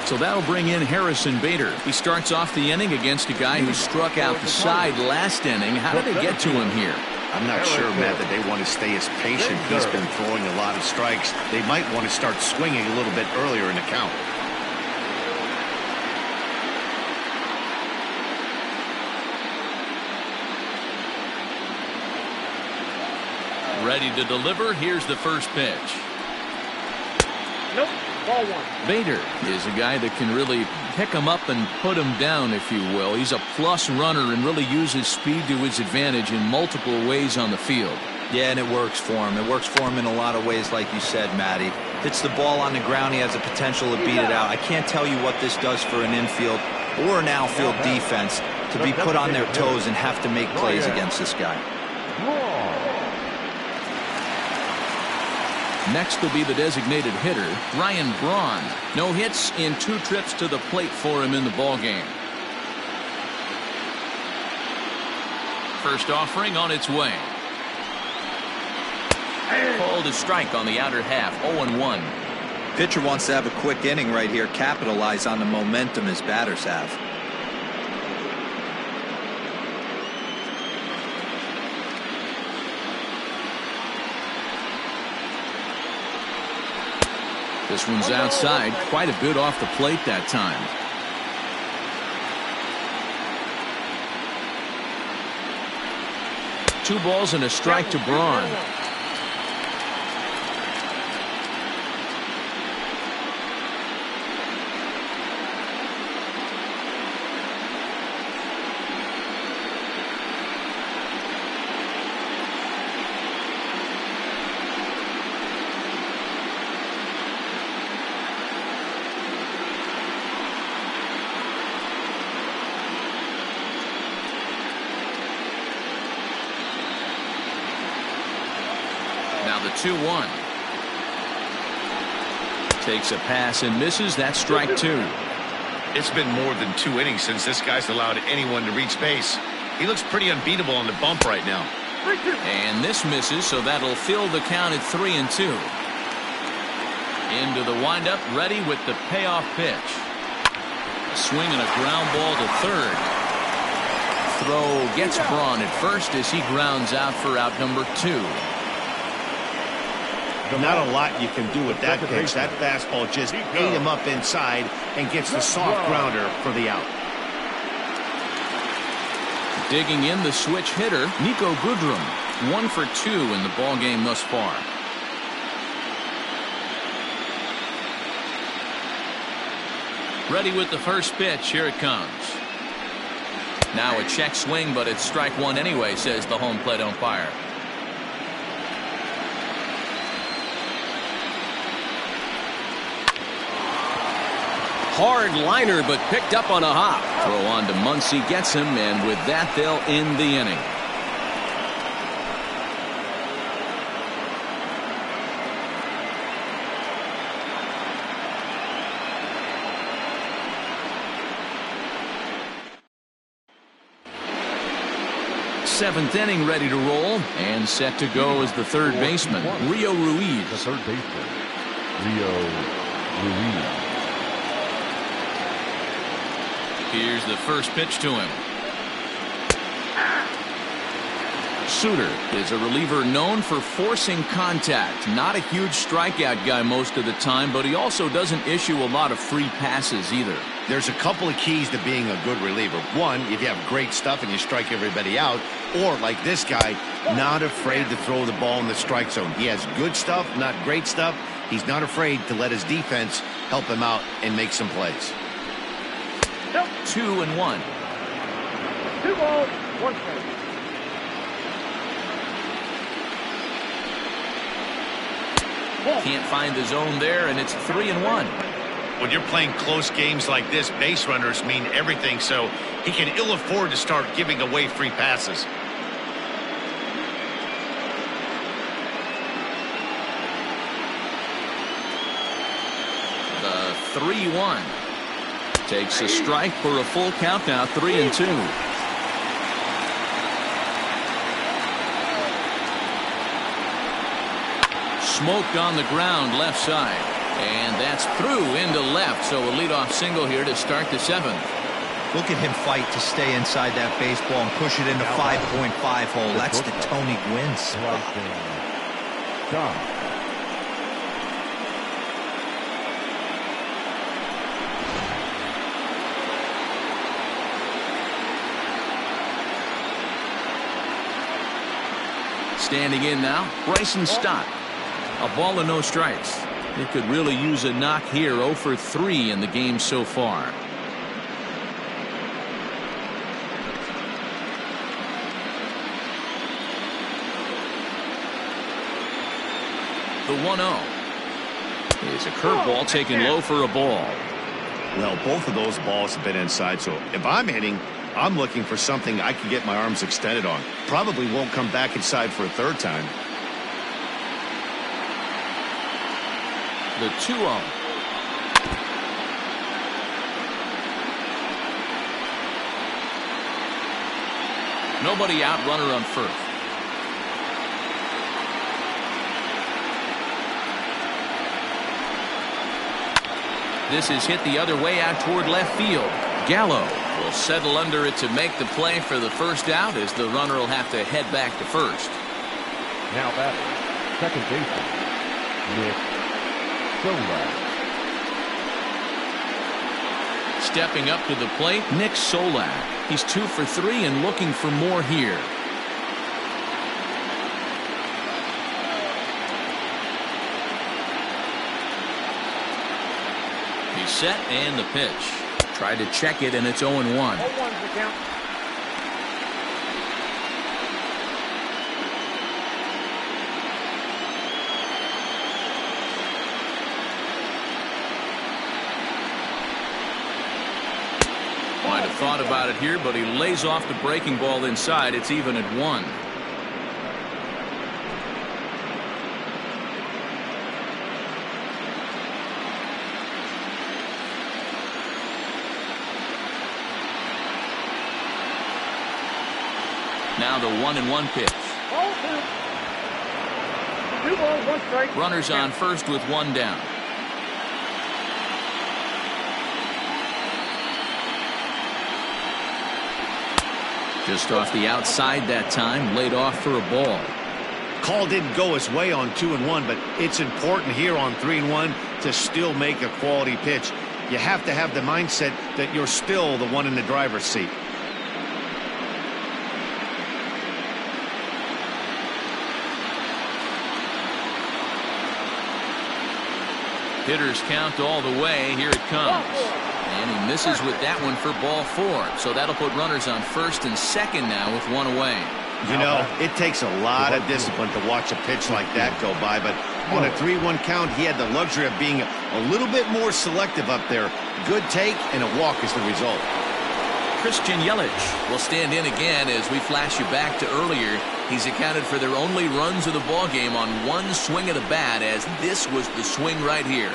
So that'll bring in Harrison Bader. He starts off the inning against a guy who struck out the side last inning. How did they get to him here? I'm not sure, Matt, that they want to stay as patient. He's been throwing a lot of strikes. They might want to start swinging a little bit earlier in the count. Ready to deliver. Here's the first pitch. Nope. Ball one. Bader is a guy that can really pick him up and put him down, if you will. He's a plus runner and really uses speed to his advantage in multiple ways on the field. Yeah, and it works for him. It works for him in a lot of ways, like you said, Matty. Hits the ball on the ground. He has the potential to beat it out. I can't tell you what this does for an infield or an outfield defense to be put on their toes and have to make plays against this guy. Next will be the designated hitter, Ryan Braun. No hits in 2 trips to the plate for him in the ballgame. First offering on its way. Called a strike on the outer half, 0-1. Pitcher wants to have a quick inning right here, capitalize on the momentum his batters have. This one's outside, quite a bit off the plate that time. Two balls and a strike to Braun. Now the 2-1. Takes a pass and misses. That's strike 2. It's been more than 2 innings since this guy's allowed anyone to reach base. He looks pretty unbeatable on the bump right now. And this misses, so that'll fill the count at 3-2. Into the windup, ready with the payoff pitch. A swing and a ground ball to third. Throw gets Braun at first as he grounds out for out number 2. Not a lot you can do with that pitch. That fastball just ate him up inside and gets the soft grounder for the out. Digging in the switch hitter, Nico Goodrum. 1 for 2 in the ballgame thus far. Ready with the first pitch. Here it comes. Now a check swing, but it's strike 1 anyway, says the home plate umpire. Hard liner, but picked up on a hop. Throw on to Muncy, gets him, and with that, they'll end the inning. Seventh inning ready to roll, and set to go as the third baseman, Rio Ruiz. The third baseman, Rio Ruiz. Here's the first pitch to him. Suter is a reliever known for forcing contact. Not a huge strikeout guy most of the time, but he also doesn't issue a lot of free passes either. There's a couple of keys to being a good reliever. One, if you have great stuff and you strike everybody out, or like this guy, not afraid to throw the ball in the strike zone. He has good stuff, not great stuff. He's not afraid to let his defense help him out and make some plays. 2-1. 2 balls, 1 strike. Can't find the zone there, and it's 3-1. When you're playing close games like this, base runners mean everything, so he can ill afford to start giving away free passes. The 3-1. Takes a strike for a full count now, 3-2. Smoked on the ground left side, and that's through into left, so a leadoff single here to start the 7th. Look at him fight to stay inside that baseball and push it into 5.5 hole. That's the Tony Gwynn spot. Stop. Standing in now, Bryson Stott. A ball and no strikes. It could really use a knock here. 0 for 3 in the game so far. The 1-0 is a curveball taken low for a ball. Well, both of those balls have been inside, so if I'm hitting, I'm looking for something I can get my arms extended on. Probably won't come back inside for a third time. The 2-0. Nobody out, runner on first. This is hit the other way out toward left field. Gallo will settle under it to make the play for the first out, as the runner will have to head back to first. Now batting, second baseman, Nick Solak. Stepping up to the plate, Nick Solak. He's 2 for 3 and looking for more here. He's set and the pitch. Tried to check it, and it's 0-1. 0-1's the count. Might have thought about it here, but he lays off the breaking ball inside. It's even at 1. Now the 1-1 pitch. Ball 2. 2 balls, 1 strike. Runners on first with 1 down. Just off the outside that time, laid off for a ball. Call didn't go his way on 2-1, but it's important here on 3-1 to still make a quality pitch. You have to have the mindset that you're still the one in the driver's seat. Hitters count all the way. Here it comes. And he misses with that one for ball 4. So that'll put runners on first and second now with 1 away. You know, it takes a lot of discipline to watch a pitch like that go by, but on a 3-1 count, he had the luxury of being a little bit more selective up there. Good take, and a walk is the result. Christian Yelich will stand in again as we flash you back to earlier. He's accounted for their only runs of the ball game on 1 swing of the bat, as this was the swing right here.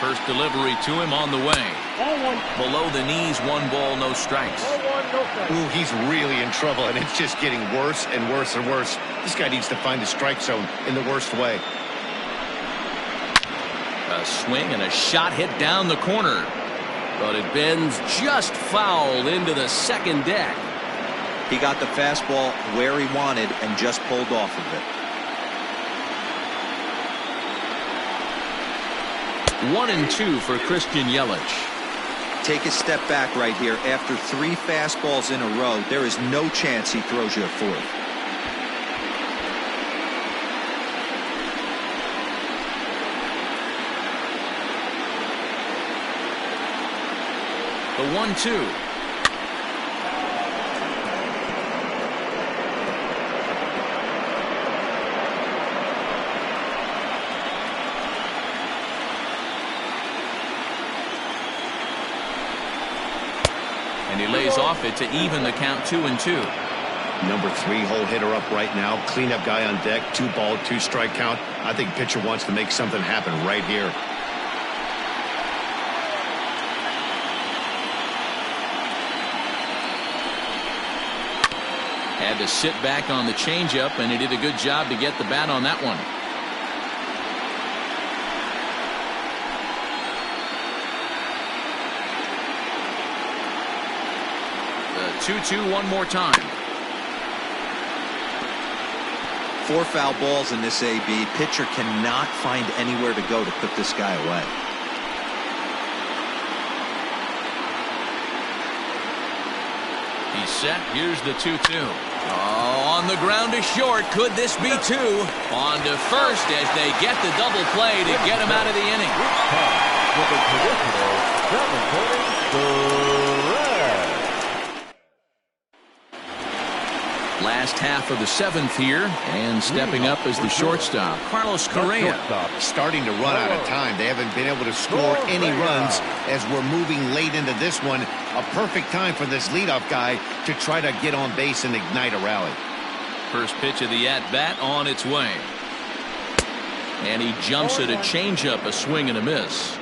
First delivery to him on the way. Ball 1. Below the knees, 1 ball, no strikes. Ball 1, no strikes. Ooh, he's really in trouble, and it's just getting worse and worse and worse. This guy needs to find the strike zone in the worst way. A swing and a shot hit down the corner. But it bends just foul into the second deck. He got the fastball where he wanted and just pulled off of it. 1-2 for Christian Yelich. Take a step back right here. After 3 fastballs in a row, there is no chance he throws you a fourth. The 1-2. And he lays off it to even the count 2-2. Number 3 hole hitter up right now. Cleanup guy on deck. 2-ball, 2-strike count. I think pitcher wants to make something happen right here. Had to sit back on the changeup, and he did a good job to get the bat on that one. The 2-2 one more time. 4 foul balls in this AB. Pitcher cannot find anywhere to go to put this guy away. He's set. Here's the 2-2. Oh, on the ground to short. Could this be 2? On to first as they get the double play to get him out of the inning. With a traditional 7-inning threat. Last half of the 7th here, and stepping up as the shortstop, Carlos Correa. Starting to run out of time. They haven't been able to score any runs as we're moving late into this one. A perfect time for this leadoff guy to try to get on base and ignite a rally. First pitch of the at-bat on its way. And he jumps at a changeup, a swing and a miss.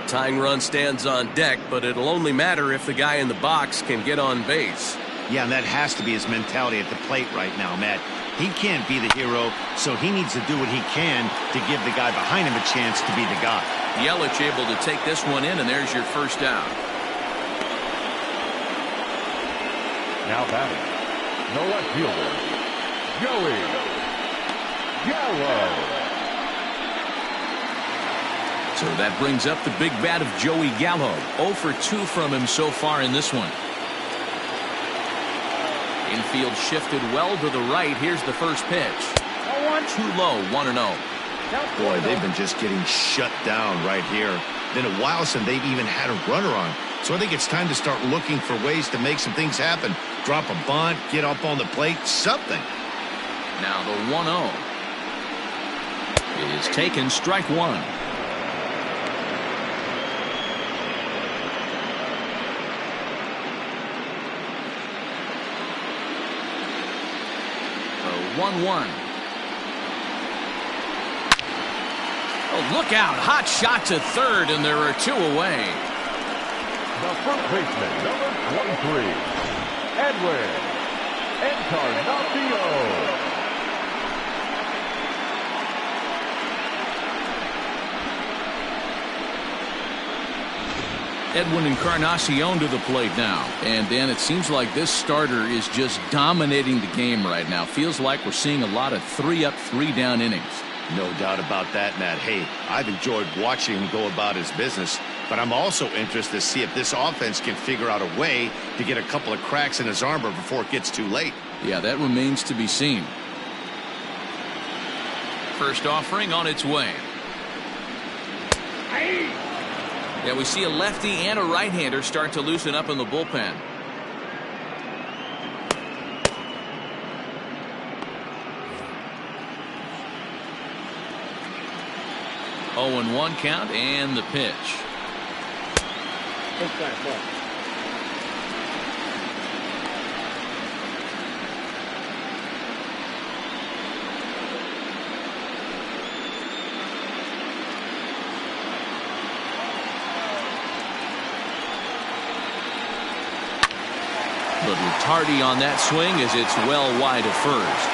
Tying run stands on deck, but it'll only matter if the guy in the box can get on base. Yeah, and that has to be his mentality at the plate right now, Matt. He can't be the hero, so he needs to do what he can to give the guy behind him a chance to be the guy. Yelich able to take this one in, and there's your first out. Now batting, the left fielder, Joey Gallo. So that brings up the big bat of Joey Gallo. 0 for 2 from him so far in this one. Infield shifted well to the right. Here's the first pitch. Too low, 1-0. Boy, they've been just getting shut down right here. Been a while since they've even had a runner on. So I think it's time to start looking for ways to make some things happen. Drop a bunt, get up on the plate, something. Now the 1-0 is taken, strike 1. The 1-1. Oh, look out. Hot shot to third, and there are 2 away. The first baseman, number 23, Edwin Encarnacion. Edwin Encarnacion to the plate now. And, Dan, it seems like this starter is just dominating the game right now. Feels like we're seeing a lot of 3-up, 3-down innings. No doubt about that, Matt. Hey, I've enjoyed watching him go about his business, but I'm also interested to see if this offense can figure out a way to get a couple of cracks in his armor before it gets too late. Yeah, that remains to be seen. First offering on its way. Yeah, we see a lefty and a right-hander start to loosen up in the bullpen. Oh, and 1 count, and the pitch. Little tardy on that swing as it's well wide of first.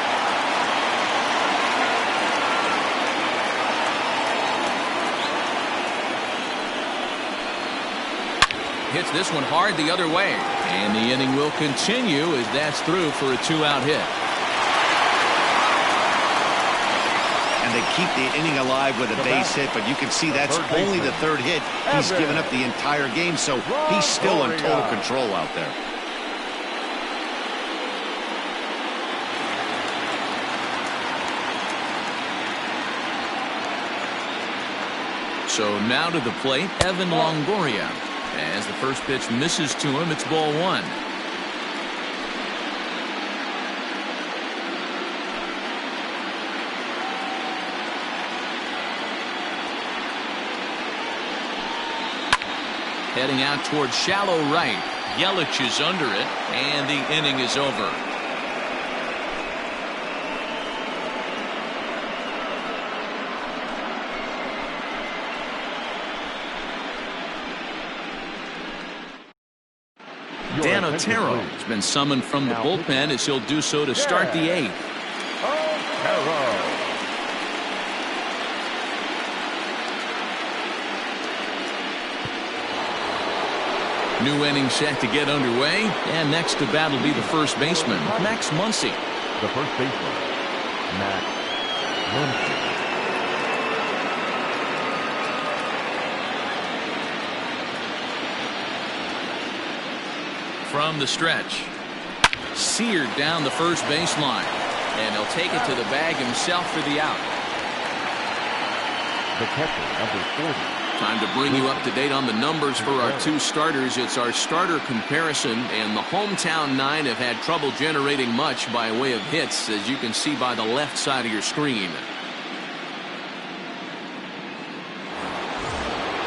hits this one hard the other way. And the inning will continue as that's through for a 2-out hit. And they keep the inning alive with a base hit, but you can see that's only the third hit. He's given up the entire game, so he's still in total control out there. So now to the plate, Evan Longoria. As the first pitch misses to him, it's ball 1. Heading out towards shallow right. Yelich is under it, and the inning is over. Dan Otero has been summoned from the bullpen as he'll do so to start the 8th. New inning set to get underway, and next to bat will be the first baseman, Max Muncy. The first baseman, Max Muncy. From the stretch, seared down the first baseline, and he'll take it to the bag himself for the out. The catcher, number 40. Time to bring you up to date on the numbers for our 2 starters. It's our starter comparison, and the hometown 9 have had trouble generating much by way of hits, as you can see by the left side of your screen.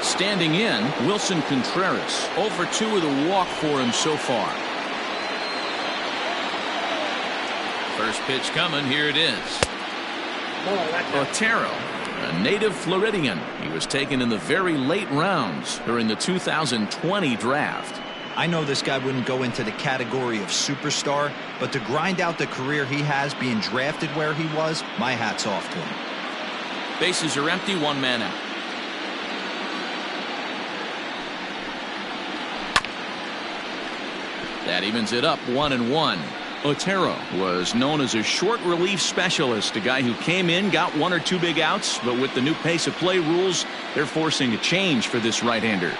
Standing in, Wilson Contreras. 0 for 2 with a walk for him so far. First pitch coming. Here it is. Otero, a native Floridian. He was taken in the very late rounds during the 2020 draft. I know this guy wouldn't go into the category of superstar, but to grind out the career he has being drafted where he was, my hat's off to him. Bases are empty, 1 man out. That evens it up, 1-1. Otero was known as a short relief specialist, a guy who came in, got 1 or 2 big outs, but with the new pace of play rules, they're forcing a change for this right-hander.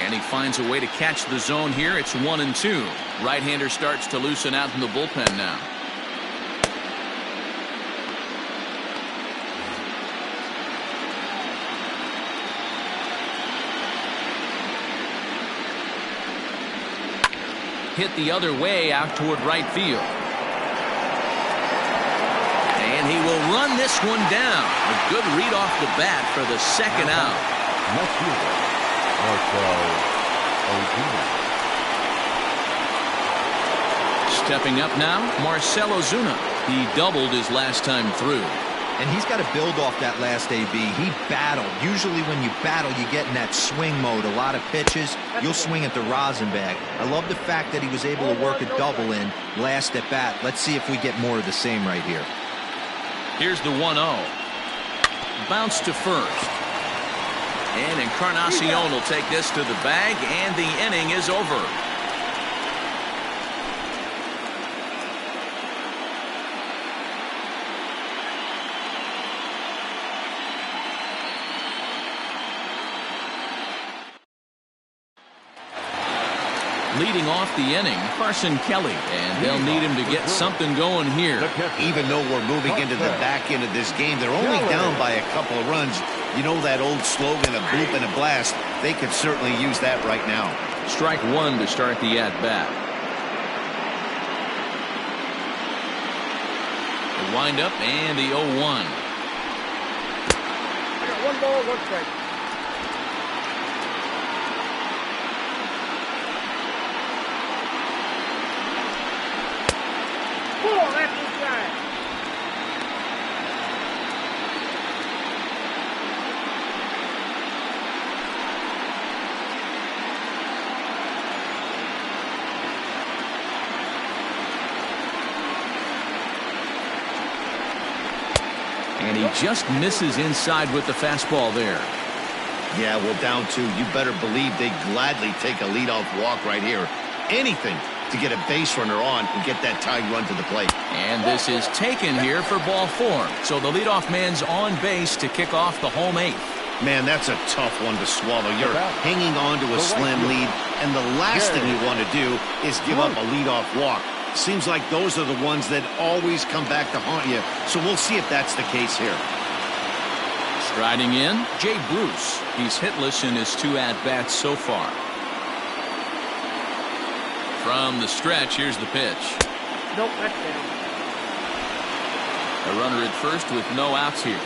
And he finds a way to catch the zone here. It's 1-2. Right-hander starts to loosen out in the bullpen now. Hit the other way out toward right field. And he will run this one down. A good read off the bat for the second out. Left fielder, Stepping up now, Marcell Ozuna. He doubled his last time through. And he's got to build off that last AB. He battled. Usually when you battle, you get in that swing mode. A lot of pitches, you'll swing at the rosin bag. I love the fact that he was able to work a double in last at bat. Let's see if we get more of the same right here. Here's the 1-0. Bounce to first. And Encarnacion will take this to the bag, and the inning is over. Leading off the inning, Carson Kelly, and they'll need him to get something going here. Even though we're moving into the back end of this game, they're only down by a couple of runs. You know that old slogan, a bloop and a blast. They could certainly use that right now. Strike 1 to start the at-bat. The wind-up and the 0-1. I got 1 ball, 1 strike. And he just misses inside with the fastball there. Yeah, well, down 2, you better believe they gladly take a leadoff walk right here. Anything to get a base runner on and get that tying run to the plate. And this is taken here for ball 4. So the leadoff man's on base to kick off the home 8th. Man, that's a tough one to swallow. You're hanging on to a slim lead, and the last thing you want to do is give up a leadoff walk. Seems like those are the ones that always come back to haunt you, so we'll see if that's the case here. Striding in, Jay Bruce. He's hitless in his 2 at-bats so far. From the stretch, here's the pitch. Nope, that's down. A runner at first with no outs here.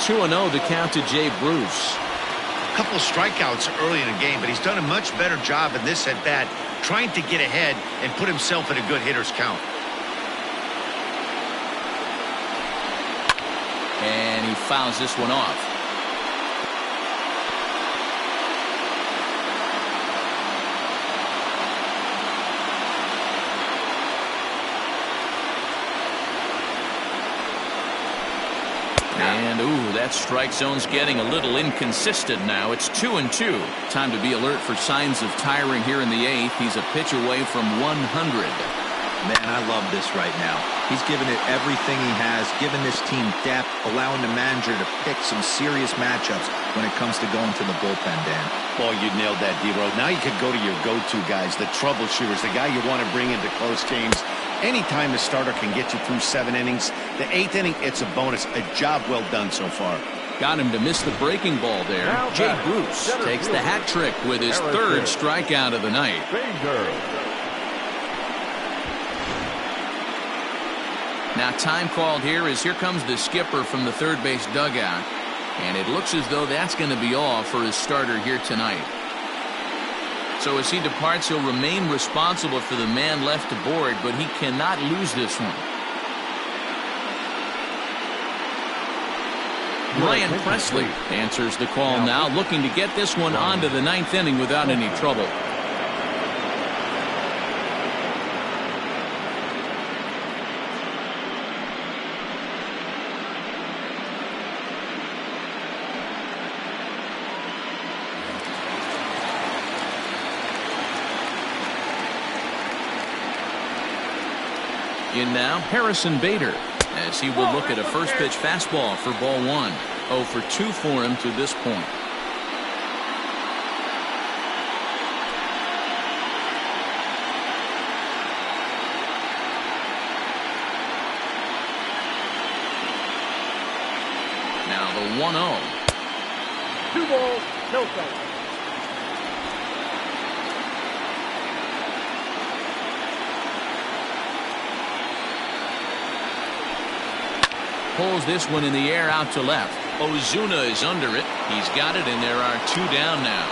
2-0 the count to Jay Bruce. A couple of strikeouts early in the game, but he's done a much better job in this at-bat trying to get ahead and put himself in a good hitter's count. And he fouls this one off. And, ooh, that strike zone's getting a little inconsistent now. It's 2-2. Time to be alert for signs of tiring here in the 8th. He's a pitch away from 100. Man, I love this right now. He's given it everything he has, given this team depth, allowing the manager to pick some serious matchups when it comes to going to the bullpen, Dan. Boy, you nailed that, D-Row. Now you could go to your go-to guys, the troubleshooters, the guy you want to bring into close games. Anytime the starter can get you through 7 innings, the 8th inning, it's a bonus. A job well done so far. Got him to miss the breaking ball there. Jay Bruce takes the hat trick with his 3rd strikeout of the night. Now time called here as here comes the skipper from the 3rd base dugout. And it looks as though that's going to be all for his starter here tonight. So as he departs, he'll remain responsible for the man left aboard, but he cannot lose this one. Ryan Presley answers the call now, looking to get this one onto the 9th inning without any trouble. In now, Harrison Bader, as he will look at a first pitch fastball for ball 1. 0 for 2 for him to this point. Now the 1-0. 2 balls, no strikes. Pulls this one in the air out to left. Ozuna is under it. He's got it, and there are 2 down now.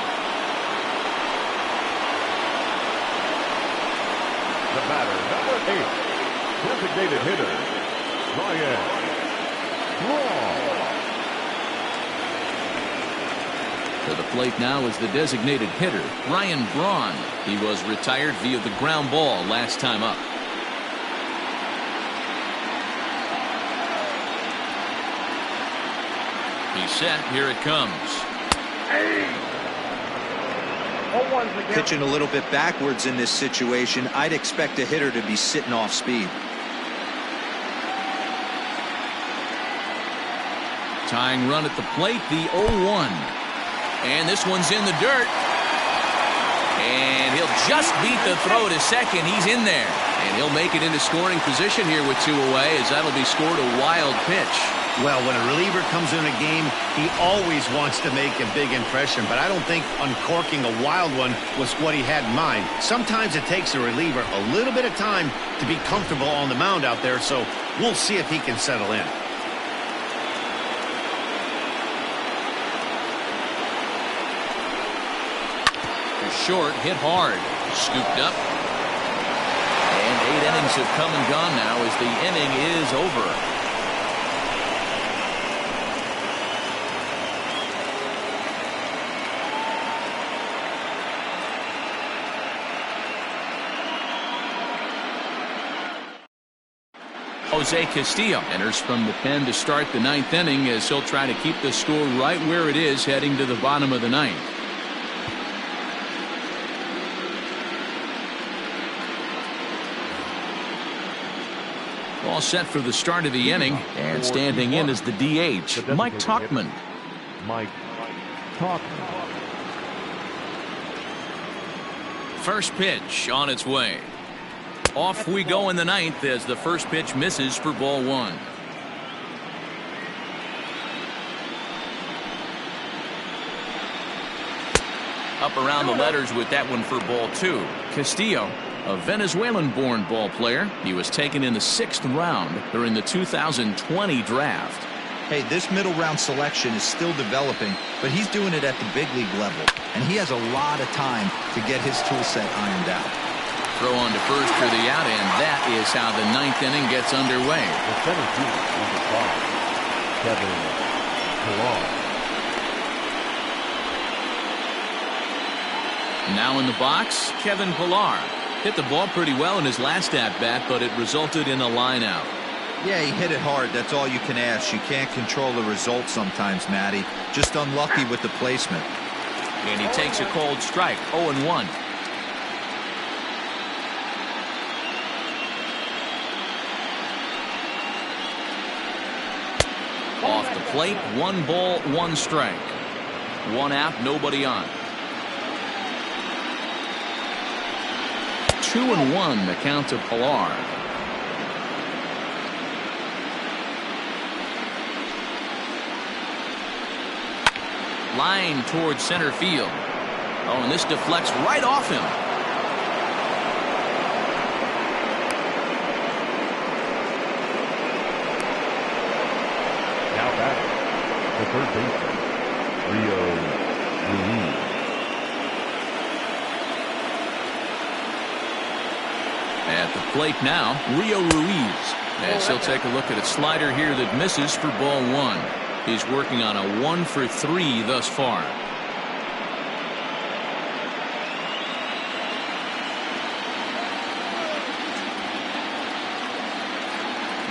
The batter, number 8, designated hitter, Ryan Braun. To the plate now is the designated hitter, Ryan Braun. He was retired via the ground ball last time up. He's set. Here it comes. Pitching a little bit backwards in this situation. I'd expect a hitter to be sitting off speed. Tying run at the plate, the 0-1. And this one's in the dirt. And he'll just beat the throw to second. He's in there. And he'll make it into scoring position here with 2 away, as that'll be scored a wild pitch. Well, when a reliever comes in a game, he always wants to make a big impression, but I don't think uncorking a wild one was what he had in mind. Sometimes it takes a reliever a little bit of time to be comfortable on the mound out there, so we'll see if he can settle in. Short, hit hard, scooped up. And 8 innings have come and gone now as the inning is over. Jose Castillo enters from the pen to start the ninth inning, as he'll try to keep the score right where it is heading to the bottom of the ninth. All set for the start of the inning, and standing in is the DH, Mike Tauchman. Mike Tauchman. First pitch on its way. Off we go in the ninth as the first pitch misses for ball one. Up around the letters with that one for ball two. Castillo, a Venezuelan-born ball player. He was taken in the 6th round during the 2020 draft. Hey, this middle round selection is still developing, but he's doing it at the big league level, and he has a lot of time to get his tool set ironed out. Throw on to first for the out, and that is how the ninth inning gets underway. The center fielder, number 5, Kevin Pillar. Now in the box, Kevin Pillar. Hit the ball pretty well in his last at-bat, but it resulted in a line out. Yeah, he hit it hard. That's all you can ask. You can't control the result sometimes, Matty. Just unlucky with the placement. And he takes a cold strike, 0-1. Off the plate, 1 ball, 1 strike. 1 out, nobody on. 2-1 the count to Pillar. Line towards center field. Oh, and this deflects right off him. Now batting, the third baseman, Rio Ruiz. At the plate now, Rio Ruiz. As he'll take a look at a slider here that misses for ball one. He's working on a 1 for 3 thus far.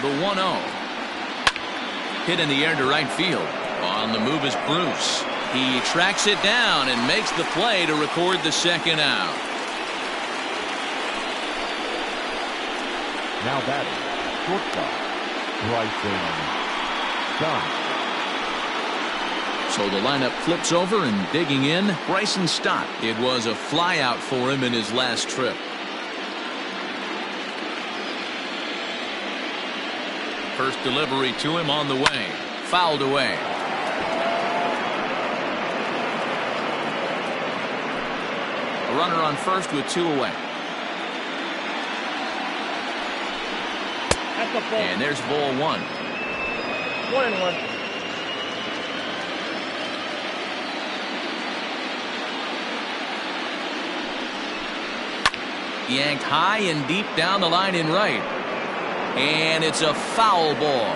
The 1-0. Hit in the air to right field. On the move is Bruce. He tracks it down and makes the play to record the second out. Now batting, shortstop, Bryson Stott. So the lineup flips over, and digging in, Bryson Stott. It was a flyout for him in his last trip. First delivery to him on the way. Fouled away. A runner on first with 2 away. That's a ball. And there's ball 1. 1-1. Yanked high and deep down the line in right. And it's a foul ball.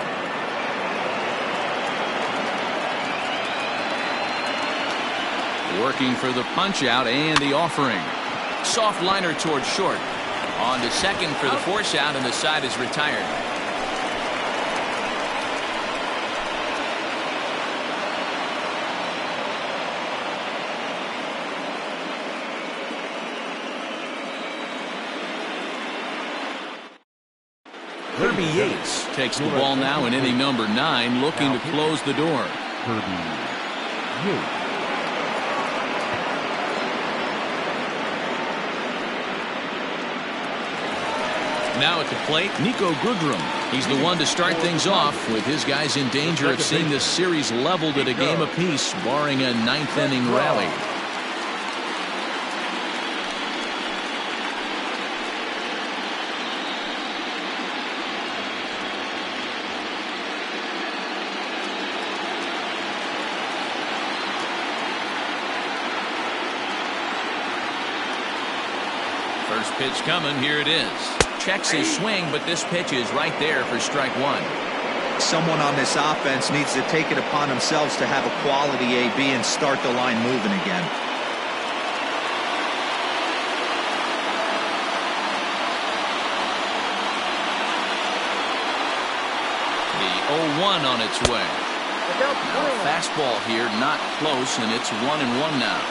Working for the punch out and the offering. Soft liner towards short. On to second for the force out, and the side is retired. Kirby Yates takes the ball now in inning number 9, looking to close the door. Kirby Yates. Now at the plate, Nico Goodrum. He's the one to start things off, with his guys in danger of seeing this series leveled at a game apiece, barring a 9th inning rally. First pitch coming, here it is. Checks his swing, but this pitch is right there for strike 1. Someone on this offense needs to take it upon themselves to have a quality AB and start the line moving again. 0-1 on its way. Look out, Now, a fastball here, not close, and it's 1-1 now.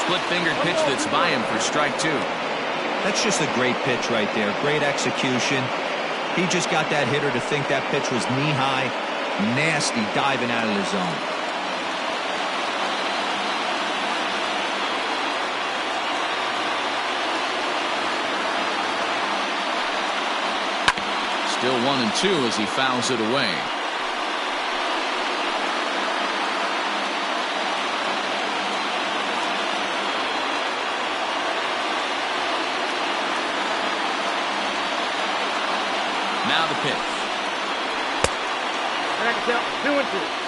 Split-fingered pitch that's by him for strike 2. That's just a great pitch right there. Great execution. He just got that hitter to think that pitch was knee-high. Nasty diving out of the zone. Still 1-2 as he fouls it away. Now the pitch. Strike count 2-2.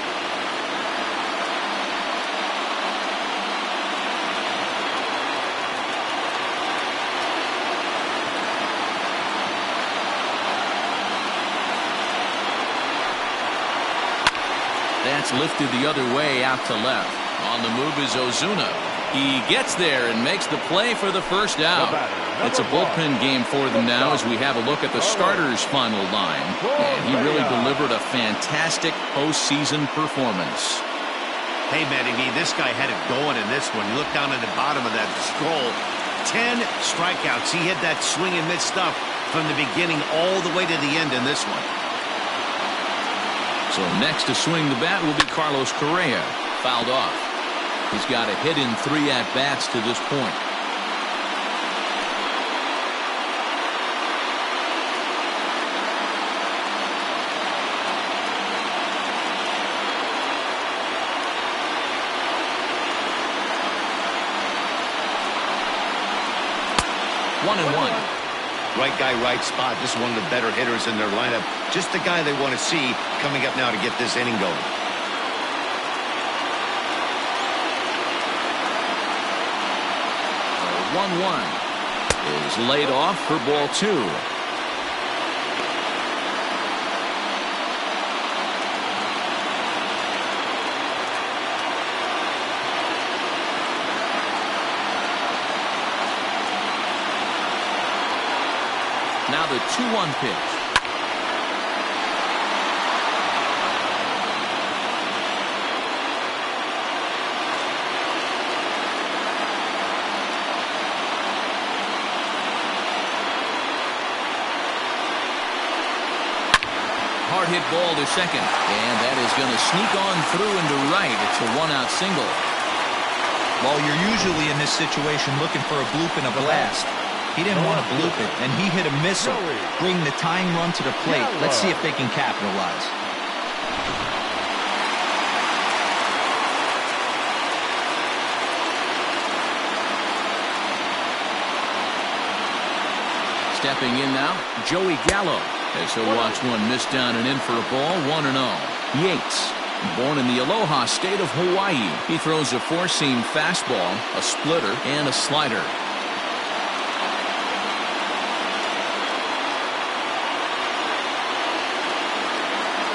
That's lifted the other way out to left. On the move is Ozuna. He gets there and makes the play for the first out. It's a bullpen game for them now as we have a look at the starters' final line. And he really delivered a fantastic postseason performance. Hey, Matty V, this guy had it going in this one. You look down at the bottom of that scroll. 10 strikeouts. He hit that swing and miss stuff from the beginning all the way to the end in this one. So next to swing the bat will be Carlos Correa. Fouled off. He's got a hit in 3 at-bats to this point. One and one. Right guy, right spot. This is one of the better hitters in their lineup. Just the guy they want to see coming up now to get this inning going. 1-1 is laid off for ball 2. Now the 2-1 pitch. Hard hit ball to second, and that is going to sneak on through into right. It's a 1-out single. Well, you're usually in this situation looking for a bloop and a blast. He didn't want to bloop it, and he hit a missile, bring the tying run to the plate. Let's see if they can capitalize. Stepping in now, Joey Gallo. As he'll watch one miss down and in for a ball, 1-0. Yates, born in the Aloha state of Hawaii. He throws a four-seam fastball, a splitter, and a slider.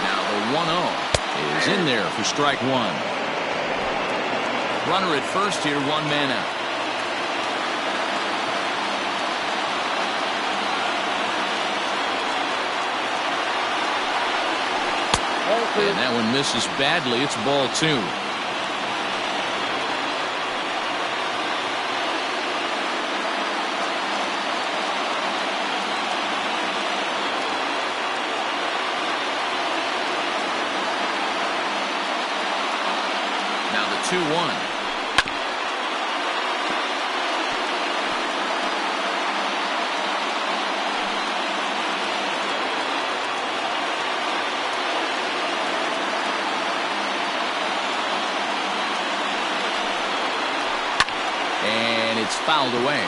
Now the 1-0 is in there for strike 1. Runner at first here, 1 man out. And that one misses badly. It's ball 2. Now the 2-1. It's fouled away.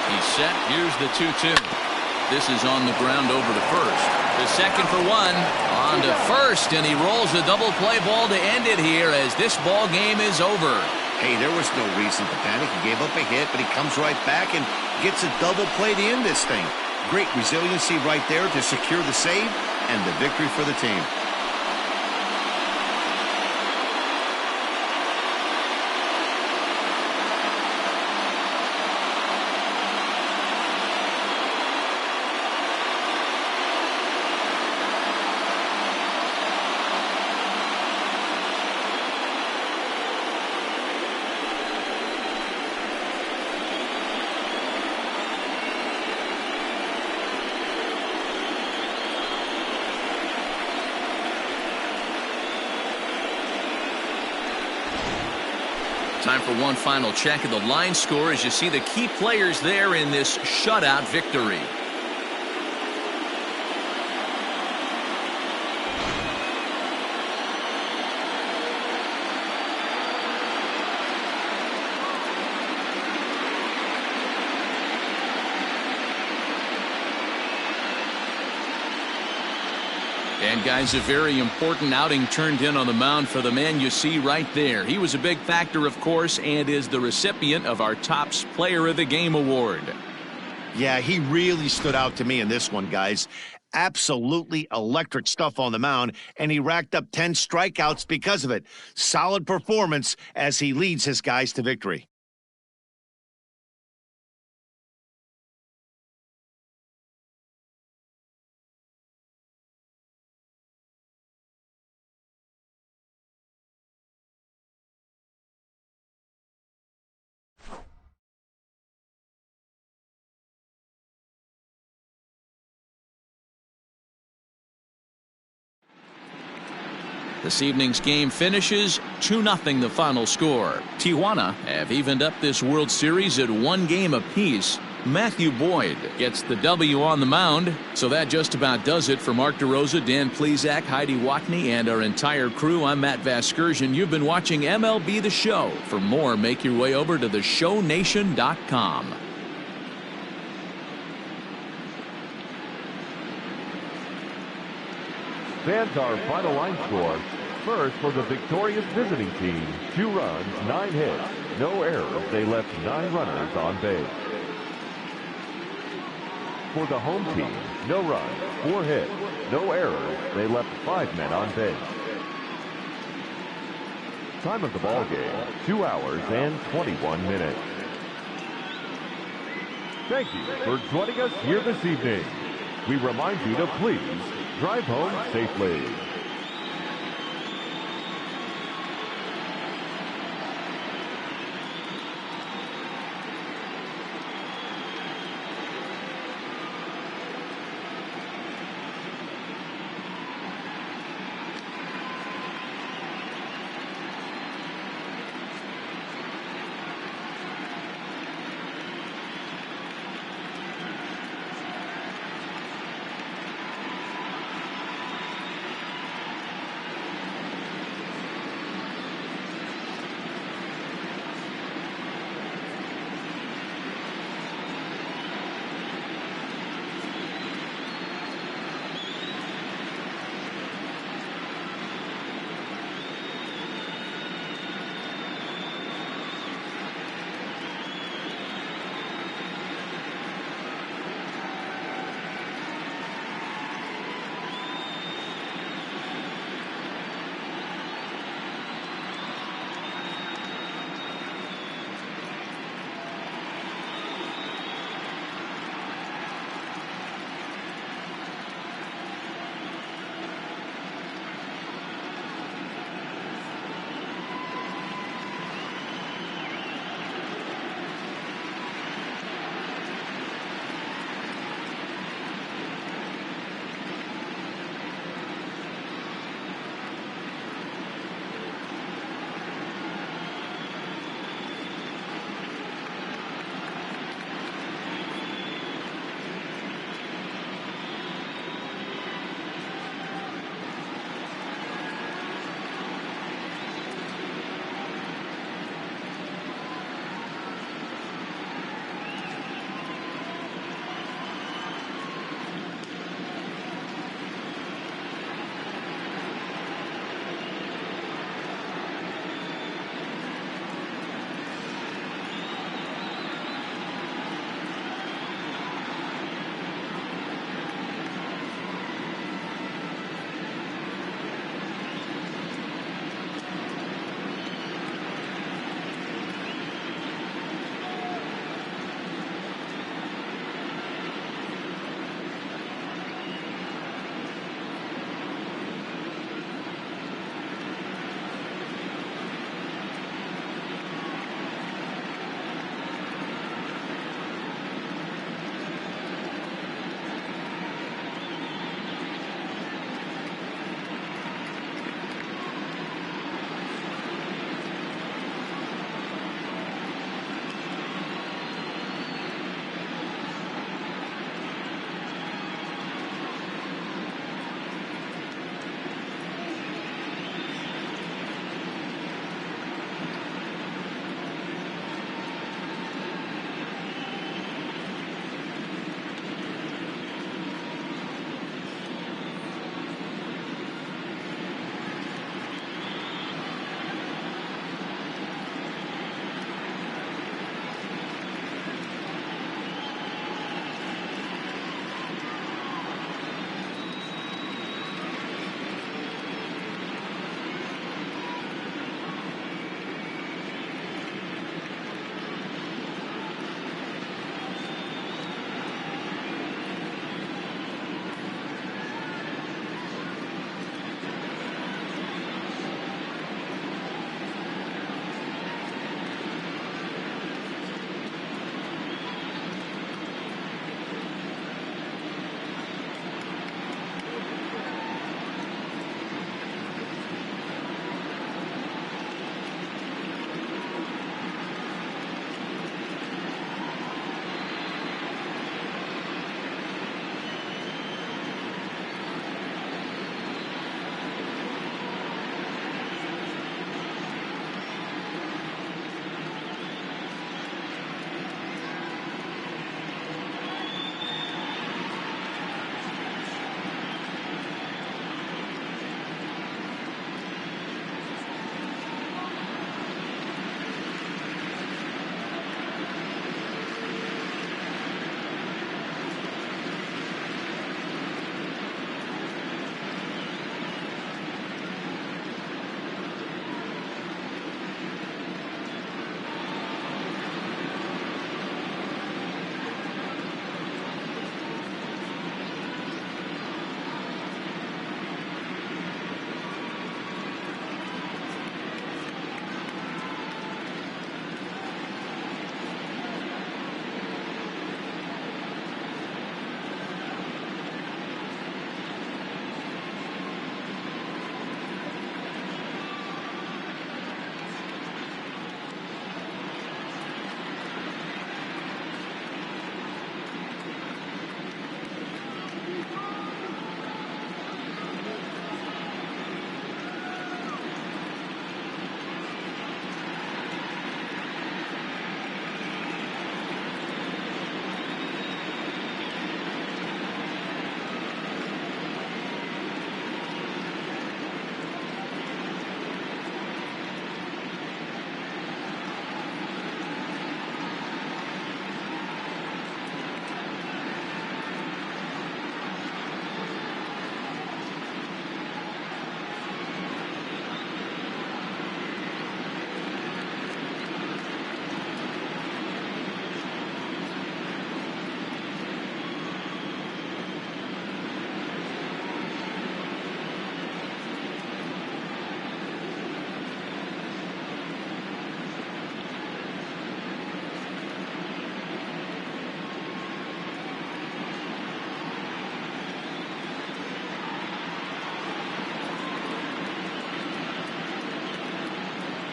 He's set. Here's the 2-2. This is on the ground over to first. The second for one. On to first, and he rolls the double play ball to end it here as this ball game is over. Hey, there was no reason to panic. He gave up a hit, but he comes right back and gets a double play to end this thing. Great resiliency right there to secure the save and the victory for the team. Time for one final check of the line score as you see the key players there in this shutout victory. And guys, a very important outing turned in on the mound for the man you see right there. He was a big factor, of course, and is the recipient of our Topps Player of the Game award. Yeah, he really stood out to me in this one, guys. Absolutely electric stuff on the mound, and he racked up 10 strikeouts because of it. Solid performance as he leads his guys to victory. This evening's game finishes 2-0 the final score. Tijuana have evened up this World Series at 1 game apiece. Matthew Boyd gets the W on the mound. So that just about does it for Mark DeRosa, Dan Plesac, Heidi Watney, and our entire crew. I'm Matt Vasgersian. You've been watching MLB The Show. For more, make your way over to theshownation.com. Stands our final line score. First for the victorious visiting team, 2 runs, 9 hits, no errors. They left 9 runners on base. For the home team, no runs, 4 hits, no errors. They left 5 men on base. Time of the ball game, 2 hours and 21 minutes. Thank you for joining us here this evening. We remind you to please drive home safely.